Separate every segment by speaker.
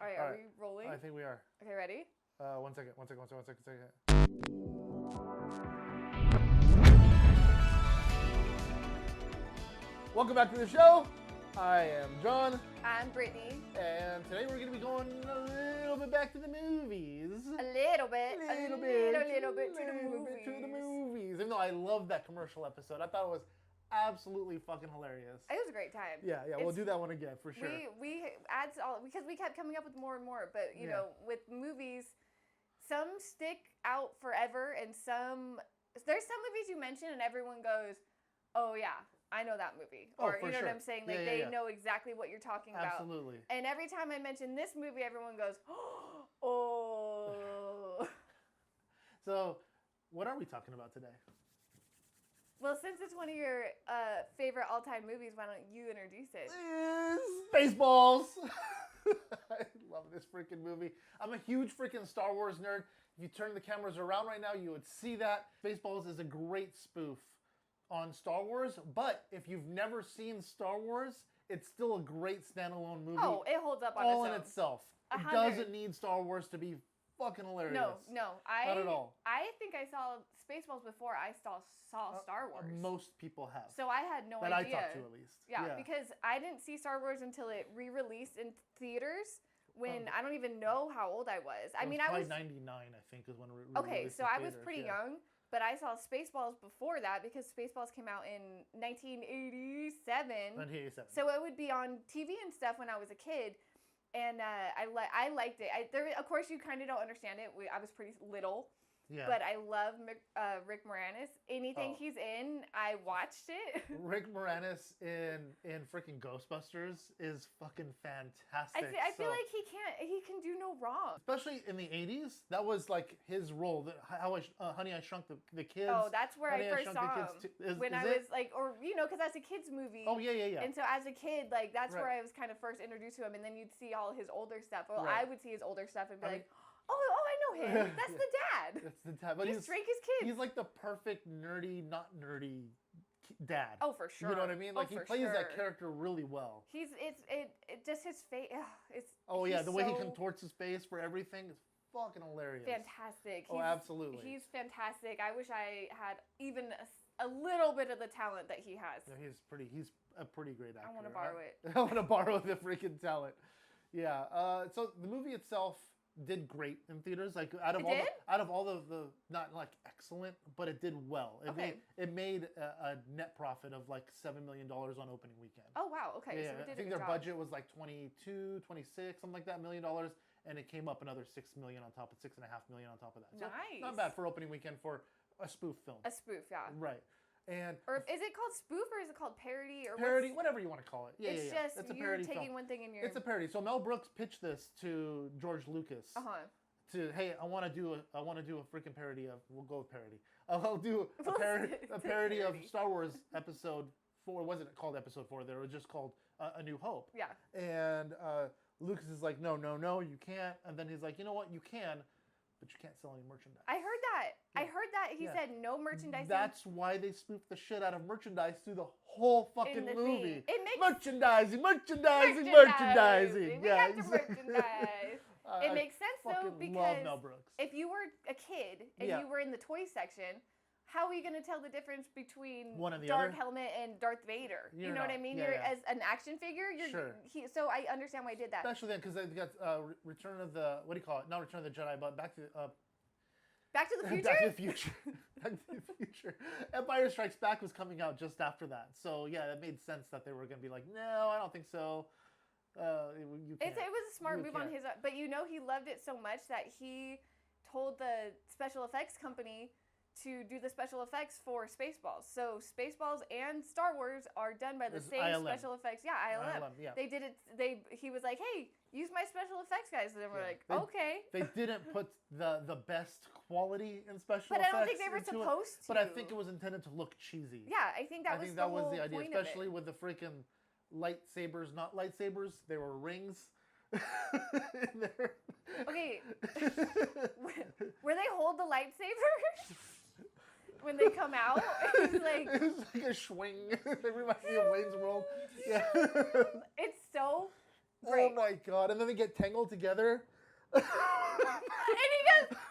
Speaker 1: All right, are we rolling?
Speaker 2: I think we are.
Speaker 1: Okay, ready?
Speaker 2: One second. Welcome back to the show. I am John.
Speaker 1: I'm Brittany.
Speaker 2: And today we're going to be going a little bit back to the movies.
Speaker 1: A little bit to the
Speaker 2: movies. Even though I love that commercial episode. I thought it was absolutely fucking hilarious.
Speaker 1: It was a great time.
Speaker 2: Yeah, we'll do that one again for sure.
Speaker 1: We add all because we kept coming up with more and more, but you know, with movies, some stick out forever, and there's some movies you mention and everyone goes, "Oh yeah, I know that movie," or you know what I'm saying? Like they know exactly what you're talking about.
Speaker 2: Absolutely.
Speaker 1: And every time I mention this movie, everyone goes, "Oh."
Speaker 2: So, what are we talking about today?
Speaker 1: Well, since it's one of your favorite all-time movies, why don't you introduce it?
Speaker 2: Spaceballs! I love this freaking movie. I'm a huge freaking Star Wars nerd. If you turn the cameras around right now, you would see that. Spaceballs is a great spoof on Star Wars, but if you've never seen Star Wars, it's still a great standalone movie.
Speaker 1: Oh, it holds up on
Speaker 2: all
Speaker 1: its own.
Speaker 2: in itself.
Speaker 1: 100.
Speaker 2: It doesn't need Star Wars to be fucking hilarious.
Speaker 1: No,
Speaker 2: not at all.
Speaker 1: I think I saw Spaceballs before I saw Star Wars.
Speaker 2: Most people have.
Speaker 1: So I had no
Speaker 2: that
Speaker 1: idea.
Speaker 2: That I talked to at least.
Speaker 1: Yeah, because I didn't see Star Wars until it re-released in theaters when I don't even know how old I was. I mean, I was
Speaker 2: 99, I think, is when it re-released.
Speaker 1: Okay, so I was pretty young, but I saw Spaceballs before that because Spaceballs came out in 1987.
Speaker 2: 1987.
Speaker 1: So it would be on TV and stuff when I was a kid. And I liked it. Of course, you kind of don't understand it. I was pretty little, but I love Rick Moranis. Anything he's in, I watched it.
Speaker 2: Rick Moranis in freaking Ghostbusters is fucking fantastic.
Speaker 1: I feel like he can do no wrong.
Speaker 2: Especially in the 80s, that was like his role. Honey, I Shrunk the Kids.
Speaker 1: Oh, that's where I first saw him. When I was like, or because that's a kid's movie.
Speaker 2: Oh yeah.
Speaker 1: And so as a kid, like that's where I was kind of first introduced to him, and then you'd see all his older stuff. Well, I would see his older stuff and be like, oh, I know him. That's the dad.
Speaker 2: That's the dad. But
Speaker 1: he drank his kids.
Speaker 2: He's like the perfect nerdy, not nerdy dad.
Speaker 1: Oh, for sure.
Speaker 2: You know what I mean? Like he plays that character really well.
Speaker 1: It's just his face.
Speaker 2: The way he contorts his face for everything is fucking hilarious.
Speaker 1: Fantastic.
Speaker 2: Absolutely.
Speaker 1: He's fantastic. I wish I had even a little bit of the talent that he has.
Speaker 2: Yeah, he's a pretty great actor.
Speaker 1: I want to borrow it.
Speaker 2: I want to borrow the freaking talent. Yeah. So the movie itself did great in theaters. Like out of all the not like excellent, but it did well. It made a net profit of like $7 million on opening weekend.
Speaker 1: Oh wow, okay.
Speaker 2: Yeah,
Speaker 1: so it did
Speaker 2: I think their budget was like 22, 26, something like that $1 million, and it came up another $6 million on top of $6.5 million on top of that. So
Speaker 1: nice.
Speaker 2: Not bad for opening weekend for a spoof film.
Speaker 1: A spoof, yeah.
Speaker 2: Right.
Speaker 1: Or is it called spoof or is it called parody or
Speaker 2: parody? Whatever you want to call it. Yeah,
Speaker 1: it's just
Speaker 2: it's a
Speaker 1: you're
Speaker 2: parody
Speaker 1: taking
Speaker 2: film.
Speaker 1: one thing in your.
Speaker 2: It's a parody. So Mel Brooks pitched this to George Lucas. Hey, I want to do a freaking parody of. We'll go with parody. I'll do a parody of Star Wars Episode 4. Wasn't called Episode 4 there? It was just called A New Hope.
Speaker 1: Yeah.
Speaker 2: And Lucas is like, no, you can't. And then he's like, you know what, you can. But you can't sell any merchandise.
Speaker 1: I heard that. Yeah. I heard that. He said no merchandise.
Speaker 2: That's why they spoofed the shit out of merchandise through the whole fucking movie.
Speaker 1: It makes
Speaker 2: merchandising.
Speaker 1: We got the merchandise. It makes sense though because
Speaker 2: love Mel Brooks.
Speaker 1: If you were a kid and you were in the toy section, how are you going to tell the difference between Dark Helmet and Darth Vader? You know what I mean? You're as an action figure. So I understand why I did that.
Speaker 2: Especially then, because they got Return of the not Return of the Jedi, but Back to the Future. Back to the Future. Back to the Future. Empire Strikes Back was coming out just after that, so yeah, it made sense that they were going to be like, no, I don't think so. It
Speaker 1: was a smart move on his, but he loved it so much that he told the special effects company to do the special effects for Spaceballs. So Spaceballs and Star Wars are done by the same
Speaker 2: ILM.
Speaker 1: Special effects. Yeah, ILM.
Speaker 2: Yeah.
Speaker 1: They did it. He was like, hey, use my special effects guys. And we're like, okay.
Speaker 2: They didn't put the best quality in special effects.
Speaker 1: But I don't think they were supposed to.
Speaker 2: But I think it was intended to look cheesy.
Speaker 1: Yeah, I think that was the idea,
Speaker 2: especially with the freaking lightsabers, not lightsabers. They were rings. In there.
Speaker 1: Okay. Where they hold the lightsaber? When they come out, it's like
Speaker 2: a swing. It reminds me of Wayne's World. Yeah.
Speaker 1: It's so Right.
Speaker 2: Oh my god! And then they get tangled together.
Speaker 1: And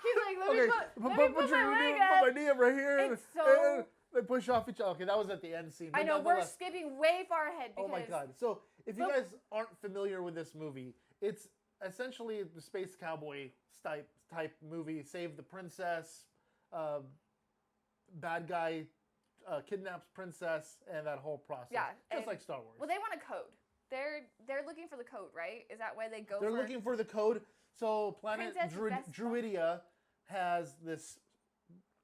Speaker 1: he's like, let me put
Speaker 2: my knee up right here.
Speaker 1: It's so-
Speaker 2: and they push off each other. Okay, that was at the end scene.
Speaker 1: I
Speaker 2: but
Speaker 1: know, we're
Speaker 2: nonetheless-
Speaker 1: skipping way far ahead because...
Speaker 2: Oh my god. So, if you guys aren't familiar with this movie, it's essentially the space cowboy type movie. Save the princess, bad guy kidnaps princess, and that whole process.
Speaker 1: Yeah.
Speaker 2: Just like Star Wars.
Speaker 1: Well, they want a code. They're looking for the code, right? Is that why they go
Speaker 2: They're looking for the code. So Planet
Speaker 1: Princess Vespa.
Speaker 2: Druidia has this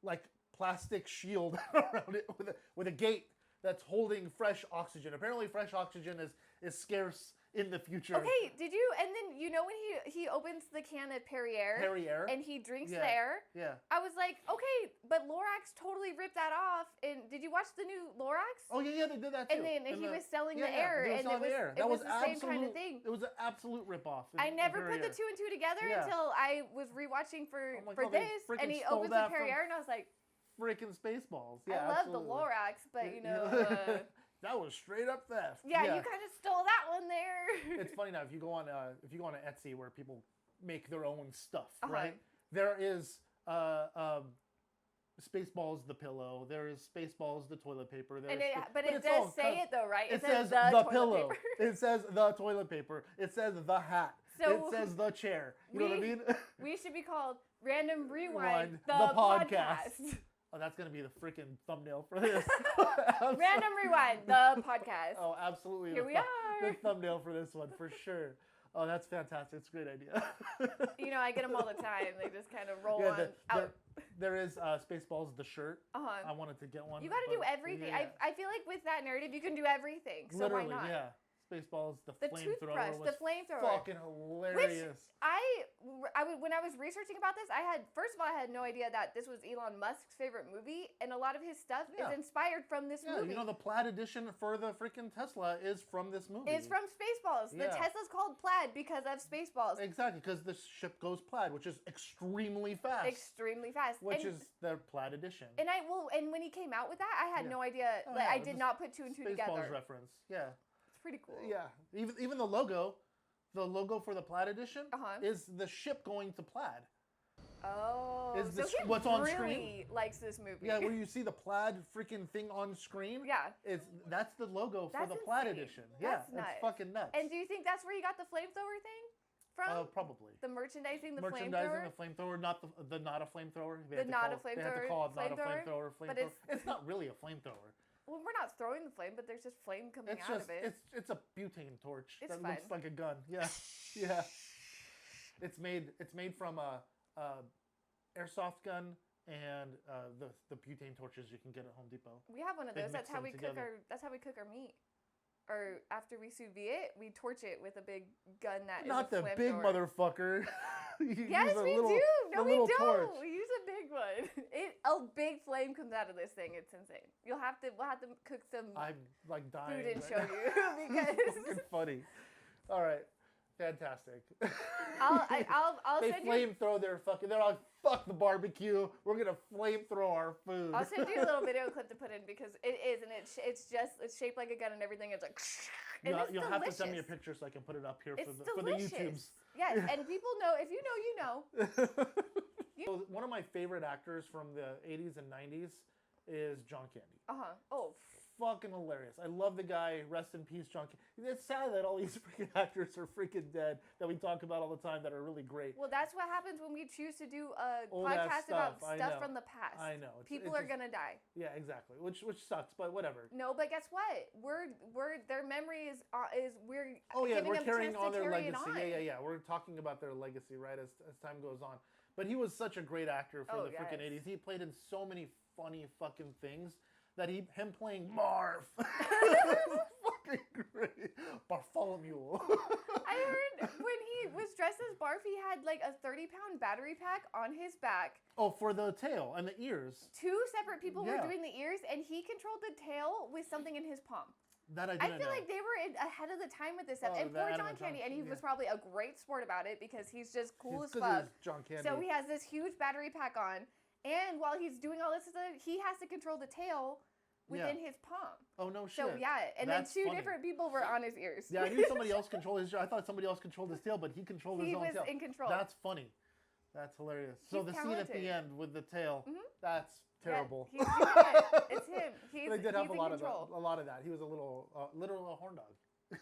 Speaker 2: like plastic shield around it with a gate that's holding fresh oxygen. Apparently fresh oxygen is scarce in the future.
Speaker 1: Okay, did you? And then you know when he opens the can of Perrier, and he drinks the air.
Speaker 2: Yeah.
Speaker 1: I was like, okay, but Lorax totally ripped that off. And did you watch the new Lorax?
Speaker 2: Oh yeah, they did that too.
Speaker 1: And then he was selling the air, and it was the same kind of thing.
Speaker 2: It was an absolute ripoff.
Speaker 1: I never put the two and two together until I was rewatching for this, and he
Speaker 2: stole
Speaker 1: opens the
Speaker 2: that
Speaker 1: Perrier, and I was like,
Speaker 2: freaking Spaceballs. Yeah,
Speaker 1: I love the Lorax, but you know.
Speaker 2: That was straight up theft.
Speaker 1: Yeah, you kind of stole that one there.
Speaker 2: It's funny now if you go on Etsy where people make their own stuff, right? There is Spaceballs the pillow. There is Spaceballs the toilet paper.
Speaker 1: But it does say it though, right?
Speaker 2: It says the pillow. It says the toilet paper. It says the hat.
Speaker 1: So
Speaker 2: it says the chair. You know what I mean?
Speaker 1: We should be called Random Rewind the podcast.
Speaker 2: Oh, that's going to be the freaking thumbnail for this.
Speaker 1: Random Rewind, the podcast.
Speaker 2: Oh, absolutely.
Speaker 1: Here we are.
Speaker 2: The thumbnail for this one, for sure. Oh, that's fantastic. It's a great idea.
Speaker 1: You know, I get them all the time. They just kind of roll on out.
Speaker 2: There is Spaceballs, the shirt.
Speaker 1: Uh-huh.
Speaker 2: I wanted to get one.
Speaker 1: You got to do everything. Yeah. I feel like with that narrative, you can do everything. So
Speaker 2: literally,
Speaker 1: why not?
Speaker 2: Yeah. Spaceballs, the
Speaker 1: toothbrush,
Speaker 2: flamethrower.
Speaker 1: The flamethrower.
Speaker 2: Fucking hilarious.
Speaker 1: When I was researching about this, I had no idea that this was Elon Musk's favorite movie, and a lot of his stuff is inspired from this movie.
Speaker 2: You know, the plaid edition for the freaking Tesla is from this movie.
Speaker 1: It's from Spaceballs. The Tesla's called plaid because of Spaceballs.
Speaker 2: Exactly, because the ship goes plaid, which is extremely fast.
Speaker 1: Extremely fast.
Speaker 2: Which is the plaid edition.
Speaker 1: And when he came out with that, I had no idea. I did not put two and two together.
Speaker 2: Spaceballs reference, yeah.
Speaker 1: Pretty cool.
Speaker 2: Yeah, even the logo for the plaid edition is the ship going to plaid.
Speaker 1: Oh,
Speaker 2: is
Speaker 1: he
Speaker 2: what's
Speaker 1: really
Speaker 2: on screen?
Speaker 1: Likes this movie.
Speaker 2: Yeah, where you see the plaid freaking thing on screen.
Speaker 1: Yeah,
Speaker 2: that's the logo for the plaid edition.
Speaker 1: That's
Speaker 2: nuts. It's fucking nuts.
Speaker 1: And do you think that's where you got the flamethrower thing from?
Speaker 2: Probably.
Speaker 1: The merchandising, the
Speaker 2: flamethrower, not a flamethrower.
Speaker 1: They had to call it
Speaker 2: not a flamethrower.
Speaker 1: But
Speaker 2: it's not really a flamethrower.
Speaker 1: Well, we're not throwing the flame, but there's just flame coming out of it.
Speaker 2: It's a butane torch that
Speaker 1: fine.
Speaker 2: looks like a gun. Yeah, yeah. It's made from a airsoft gun and the butane torches you can get at Home Depot.
Speaker 1: We have one of those. That's how we cook our meat. Or after we sous vide it, we torch it with a big gun that
Speaker 2: not
Speaker 1: is a
Speaker 2: the big
Speaker 1: flamethrower.
Speaker 2: motherfucker.
Speaker 1: Yes, we do. No, we don't.
Speaker 2: Torch.
Speaker 1: We use a big one. A big flame comes out of this thing. It's insane. We'll have to cook some
Speaker 2: I'm like dying
Speaker 1: food and
Speaker 2: right
Speaker 1: show
Speaker 2: now.
Speaker 1: you because
Speaker 2: it's funny. All right, fantastic.
Speaker 1: I'll
Speaker 2: they
Speaker 1: send
Speaker 2: flamethrow their fucking. They're like, fuck the barbecue. We're gonna flamethrow our food.
Speaker 1: I'll send you a little video clip to put in because it is, and it's shaped like a gun and everything. It's like.
Speaker 2: You'll have to send me a picture so I can put it up here for the YouTubes.
Speaker 1: Yes, and people know. If you know, you know.
Speaker 2: So one of my favorite actors from the 80s and 90s is John Candy.
Speaker 1: Oh.
Speaker 2: Fucking hilarious. I love the guy. Rest in peace, John Candy. It's sad that all these freaking actors are freaking dead that we talk about all the time that are really great.
Speaker 1: Well, that's what happens when we choose to do a
Speaker 2: all
Speaker 1: podcast about stuff from the past.
Speaker 2: I know.
Speaker 1: People are gonna die.
Speaker 2: Yeah, exactly. Which sucks, but whatever.
Speaker 1: No, but guess what? Their memory is we're
Speaker 2: we're carrying on their legacy.
Speaker 1: On.
Speaker 2: Yeah. We're talking about their legacy, right, as time goes on. But he was such a great actor for the freaking 80s. He played in so many funny fucking things. That him playing Marv fucking great. Bartholomew.
Speaker 1: I heard when he was dressed as Barf, he had like a 30-pound battery pack on his back.
Speaker 2: Oh, for the tail and the ears.
Speaker 1: Two separate people were doing the ears, and he controlled the tail with something in his palm.
Speaker 2: That I
Speaker 1: feel like they were ahead of the time with this stuff. And poor John Candy, and he was probably a great sport about it because he's just cool as fuck.
Speaker 2: John Candy.
Speaker 1: So he has this huge battery pack on. And while he's doing all this stuff, he has to control the tail within his palm.
Speaker 2: Oh, no shit.
Speaker 1: So, yeah. And
Speaker 2: That's
Speaker 1: then two
Speaker 2: funny.
Speaker 1: different people were on his ears.
Speaker 2: Yeah, I knew somebody else controlled his. I thought somebody else controlled his tail, but he controlled his own tail.
Speaker 1: He was in control.
Speaker 2: That's funny. That's hilarious. So the scene at the end with the tail, that's terrible.
Speaker 1: Yeah, he's doing it. It's him.
Speaker 2: They did have a lot of that. He was a little a horn dog.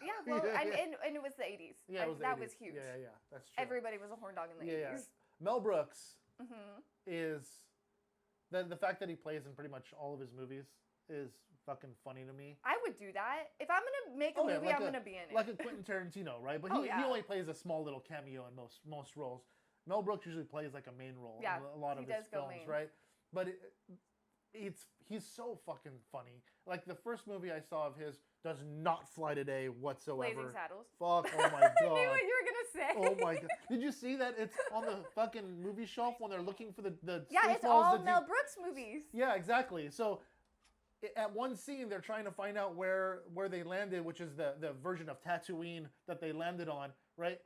Speaker 1: Yeah, well, and it was the 80s.
Speaker 2: Yeah,
Speaker 1: that
Speaker 2: 80s.
Speaker 1: was huge.
Speaker 2: Yeah, that's true.
Speaker 1: Everybody was a horn dog in the 80s.
Speaker 2: Yeah. Mel Brooks is the fact that he plays in pretty much all of his movies is fucking funny to me.
Speaker 1: I would do that. If I'm gonna make a movie, I'm gonna be in it.
Speaker 2: Like a Quentin Tarantino, right? But he only plays a small little cameo in most roles. Mel Brooks usually plays like a main role in a lot of his films, right? But he's so fucking funny. Like the first movie I saw of his does not fly today whatsoever.
Speaker 1: Blazing Saddles.
Speaker 2: Fuck, oh my god.
Speaker 1: I knew what you were gonna say.
Speaker 2: Oh my god. Did you see that it's on the fucking movie shelf when they're looking for the
Speaker 1: it's all Mel Brooks movies.
Speaker 2: Yeah, exactly. So at one scene they're trying to find out where they landed, which is the version of Tatooine that they landed on, right?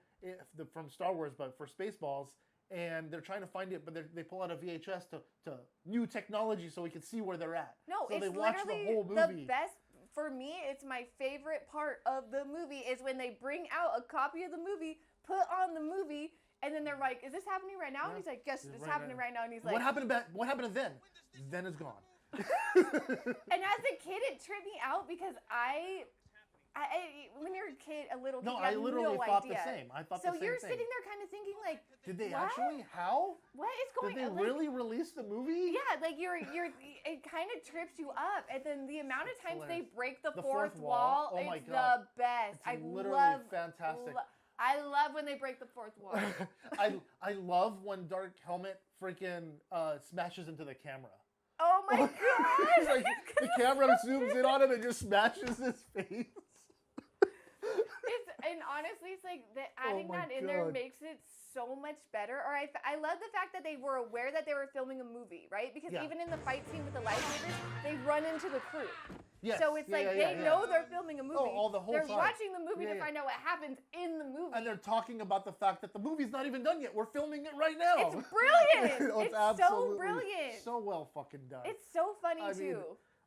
Speaker 2: From Star Wars, but for Spaceballs. And they're trying to find it, but they pull out a VHS to new technology so we can see where they're at.
Speaker 1: No,
Speaker 2: so
Speaker 1: it's
Speaker 2: they watch
Speaker 1: literally
Speaker 2: the whole movie.
Speaker 1: The best. For me, it's my favorite part of the movie is when they bring out a copy of the movie, put on the movie, and then they're like, "Is this happening right now?" And he's like, "Yes, it's happening right now." And he's like,
Speaker 2: "What happened to then? Then is gone."
Speaker 1: And as a kid, it tripped me out because I when you're a kid, a little kid,
Speaker 2: I literally thought the same. I thought the same thing.
Speaker 1: So you're sitting there kind of thinking like,
Speaker 2: did they actually? How?
Speaker 1: What is going on?
Speaker 2: Did they really release the movie?
Speaker 1: Yeah, like it kind of trips you up, and then the amount of times they break the fourth wall,
Speaker 2: oh my
Speaker 1: it's
Speaker 2: god,
Speaker 1: the best.
Speaker 2: It's literally fantastic.
Speaker 1: I love when they break the fourth wall.
Speaker 2: I love when Dark Helmet freaking smashes into the camera.
Speaker 1: Oh my god!
Speaker 2: Like, the camera zooms in on him and just smashes his face.
Speaker 1: And honestly, it's like adding that in there makes it so much better. Or I love the fact that they were aware that they were filming a movie, right? Because even in the fight scene with the lightsabers, they run into the crew.
Speaker 2: Yes.
Speaker 1: So it's they know they're filming a movie.
Speaker 2: Oh, the whole
Speaker 1: they're
Speaker 2: time.
Speaker 1: watching the movie to find out what happens in the movie.
Speaker 2: And they're talking about the fact that the movie's not even done yet. We're filming it right now.
Speaker 1: It's brilliant.
Speaker 2: It's
Speaker 1: so brilliant.
Speaker 2: So well fucking done.
Speaker 1: It's so funny too.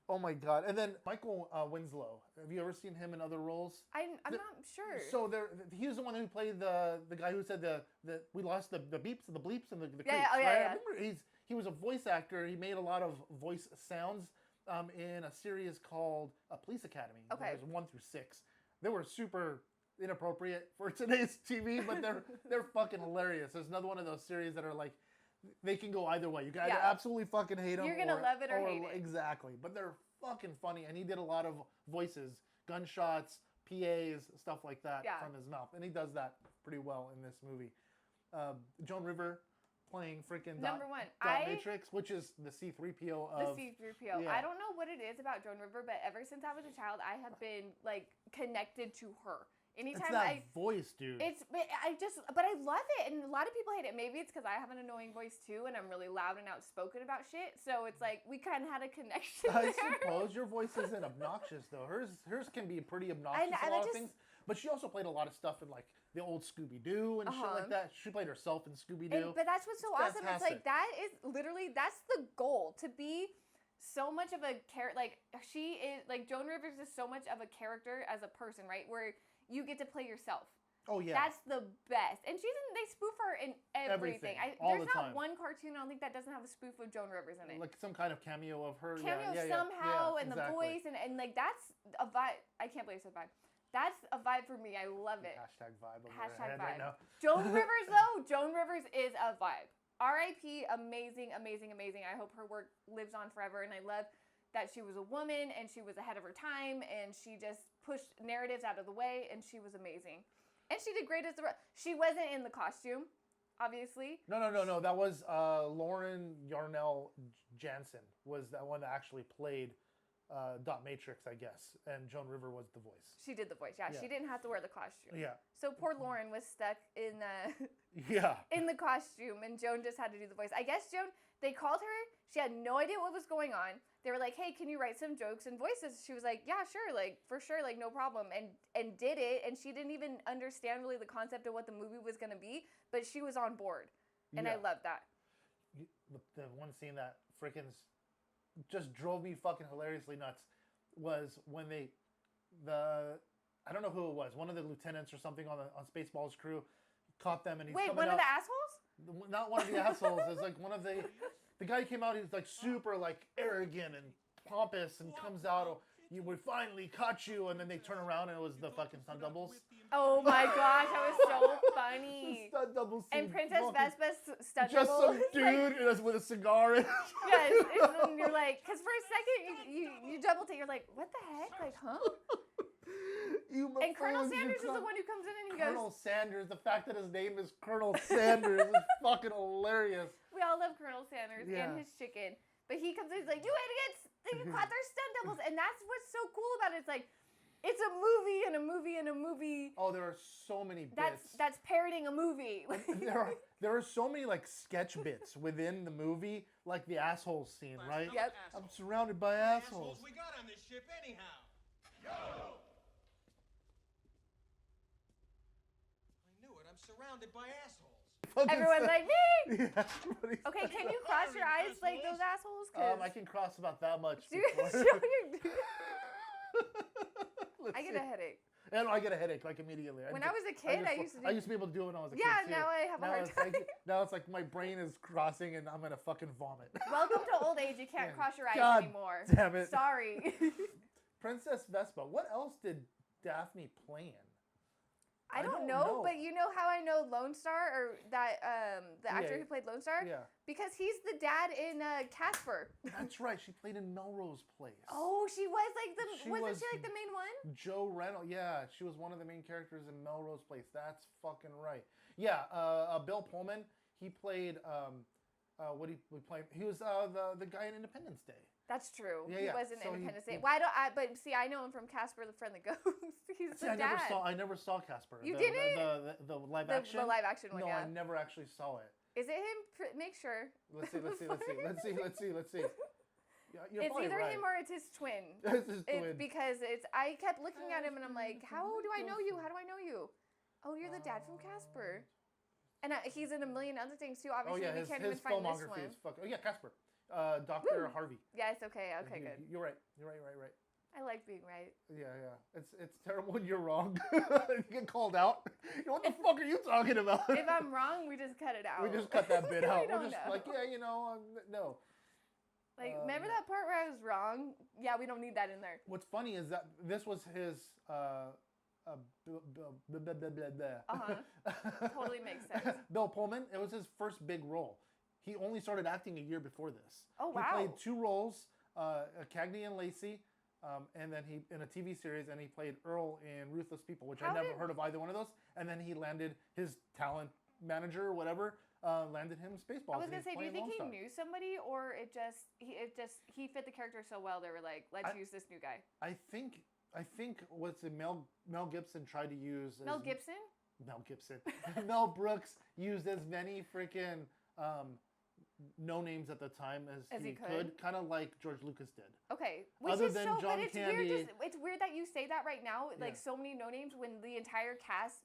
Speaker 2: Oh my god! And then Michael Winslow. Have you ever seen him in other roles?
Speaker 1: I'm not sure.
Speaker 2: So he was the one who played the guy who said we lost the beeps and the bleeps and the creeps.
Speaker 1: Yeah.
Speaker 2: Right? I remember he was a voice actor. He made a lot of voice sounds in a series called Police Academy.
Speaker 1: Okay.
Speaker 2: There's 1 through 6. They were super inappropriate for today's TV, but they're fucking hilarious. There's another one of those series that are like, they can go either way. You can either absolutely fucking hate them.
Speaker 1: You're going to love it or hate it.
Speaker 2: Exactly. But they're fucking funny. And he did a lot of voices, gunshots, PAs, stuff like that from his mouth. And he does that pretty well in this movie. Joan River playing freaking
Speaker 1: Number one.
Speaker 2: Dot Matrix, which is the C-3PO of...
Speaker 1: The C-3PO. Yeah. I don't know what it is about Joan River, but ever since I was a child, I have been, like, connected to her. Anytime
Speaker 2: it's that voice, dude.
Speaker 1: But I love it, and a lot of people hate it. Maybe it's because I have an annoying voice too, and I'm really loud and outspoken about shit. So it's like we kind of had a connection.
Speaker 2: I suppose your voice isn't obnoxious though. Hers can be pretty obnoxious in a lot of things. But she also played a lot of stuff in like the old Scooby Doo and shit like that. She played herself in Scooby Doo.
Speaker 1: But that's what's so awesome. It's like that's the goal, to be so much of a character. Like she is, like Joan Rivers is so much of a character as a person, right? Where you get to play yourself.
Speaker 2: Oh yeah,
Speaker 1: that's the best. And they spoof her in everything. There's not one cartoon I don't think that doesn't have a spoof of Joan Rivers in it.
Speaker 2: Like some kind of cameo of her.
Speaker 1: Somehow, and the voice, and like that's a vibe. I can't believe I said vibe. That's a vibe for me. I love it.
Speaker 2: Hashtag vibe.
Speaker 1: Hashtag vibe.
Speaker 2: Right now.
Speaker 1: Joan Rivers though, Joan Rivers is a vibe. R.I.P. Amazing, amazing, amazing. I hope her work lives on forever, and I love that she was a woman and she was ahead of her time and she just pushed narratives out of the way and she was amazing. And she did great as she wasn't in the costume, obviously.
Speaker 2: No. That was Lauren Yarnell Jansen was that one that actually played Dot Matrix, I guess. And Joan River was the voice.
Speaker 1: She did the voice, yeah. She didn't have to wear the costume.
Speaker 2: Yeah.
Speaker 1: So poor Lauren was stuck in in the costume and Joan just had to do the voice. I guess Joan, they called her, she had no idea what was going on. They were like, hey, can you write some jokes and voices? She was like, yeah, sure, like, for sure, like, no problem. And did it, and she didn't even understand really the concept of what the movie was going to be, but she was on board. And I love that.
Speaker 2: The one scene that freaking just drove me fucking hilariously nuts was when I don't know who it was, one of the lieutenants or something on Spaceballs crew caught them and he's coming
Speaker 1: one
Speaker 2: out,
Speaker 1: of the assholes?
Speaker 2: not one of the assholes. It's like one of the guy came out. He's like super like arrogant and pompous and comes out. You would finally caught you, and then they turn around and it was the fucking stunt doubles.
Speaker 1: Oh my gosh, that was so funny.
Speaker 2: Stunt doubles.
Speaker 1: And Princess Vespa's stunt
Speaker 2: just
Speaker 1: double.
Speaker 2: some dude with a cigar.
Speaker 1: Yes, and you're like, because for a second you double take. You're like, what the heck? Like, huh? And Colonel Sanders is the one who comes in and he goes.
Speaker 2: Colonel Sanders. The fact that his name is Colonel Sanders is fucking hilarious.
Speaker 1: We all love Colonel Sanders and his chicken. But he comes in, he's like, you idiots! They caught their stunt doubles. And that's what's so cool about it. It's like, it's a movie and a movie and a movie.
Speaker 2: Oh, there are so many bits.
Speaker 1: That's parroting a movie.
Speaker 2: there are so many like sketch bits within the movie, like the assholes scene, right?
Speaker 1: Yep.
Speaker 2: I'm surrounded by assholes.
Speaker 3: We got on this ship anyhow. Yo! I knew it. I'm surrounded by assholes.
Speaker 1: Everyone's like, me!
Speaker 2: Yeah,
Speaker 1: Okay, can you cross your eyes like those assholes?
Speaker 2: I can cross about that much.
Speaker 1: I get a headache.
Speaker 2: And I get a headache like immediately.
Speaker 1: When I was a kid, I used to do...
Speaker 2: I used to be able to do it when I was a kid too.
Speaker 1: now I have a hard time.
Speaker 2: Now it's like my brain is crossing and I'm gonna fucking vomit.
Speaker 1: Welcome to old age. You can't cross your eyes
Speaker 2: God
Speaker 1: anymore.
Speaker 2: Damn it.
Speaker 1: Sorry.
Speaker 2: Princess Vespa. What else did Daphne plan?
Speaker 1: I don't know, but you know how I know Lone Star, or that the actor who played Lone Star?
Speaker 2: Yeah.
Speaker 1: Because he's the dad in Casper.
Speaker 2: That's right. She played in Melrose Place.
Speaker 1: Oh, she was like wasn't she like the main one?
Speaker 2: Joe Reynolds. Yeah, she was one of the main characters in Melrose Place. That's fucking right. Yeah. Bill Pullman. He played what did he play? He was the guy in Independence Day.
Speaker 1: That's true.
Speaker 2: Yeah,
Speaker 1: he was in
Speaker 2: so
Speaker 1: Independence Day. Why don't I? But see, I know him from Casper the Friendly Ghost. He's the dad.
Speaker 2: I never saw Casper.
Speaker 1: You didn't?
Speaker 2: The live action.
Speaker 1: The live action one.
Speaker 2: No,
Speaker 1: yeah.
Speaker 2: I never actually saw it.
Speaker 1: Is it him? Make sure.
Speaker 2: Let's see. Yeah, you're
Speaker 1: it's
Speaker 2: probably
Speaker 1: either
Speaker 2: right.
Speaker 1: him or it's his twin.
Speaker 2: It's his twin.
Speaker 1: Because I kept looking at him and I'm like, how do I know you? How do I know you? Oh, you're the dad from Casper. And he's in a million other things too. Obviously, we can't even find this one.
Speaker 2: Is fucking. Oh yeah, Casper. Dr. Harvey.
Speaker 1: Yes. Okay. Good.
Speaker 2: You're right.
Speaker 1: I like being right.
Speaker 2: Yeah. It's terrible when you're wrong. You get called out. What the fuck are you talking about?
Speaker 1: If I'm wrong, we just cut it out.
Speaker 2: We just cut that bit out. We're just
Speaker 1: know.
Speaker 2: like, no.
Speaker 1: Like, remember that part where I was wrong? Yeah, we don't need that in there.
Speaker 2: What's funny is that this was his.
Speaker 1: Totally makes sense.
Speaker 2: Bill Pullman. It was his first big role. He only started acting a year before this.
Speaker 1: Oh, wow.
Speaker 2: He played 2 roles, Cagney and Lacey, and then he in a TV series, and he played Earl in Ruthless People, which I never heard of either one of those. And then he landed his talent manager or whatever, landed him Spaceballs.
Speaker 1: I was gonna say, do you think he knew somebody, or he fit the character so well they were like, let's use this new guy?
Speaker 2: I think what's it, Mel Gibson tried to use.
Speaker 1: Mel Gibson.
Speaker 2: Mel Brooks used as many freaking no names at the time as he could, kind of like George Lucas did.
Speaker 1: Okay, which
Speaker 2: Other
Speaker 1: is
Speaker 2: than
Speaker 1: so,
Speaker 2: John
Speaker 1: but it's
Speaker 2: Candy,
Speaker 1: weird. It's weird that you say that right now, like so many no names when the entire cast,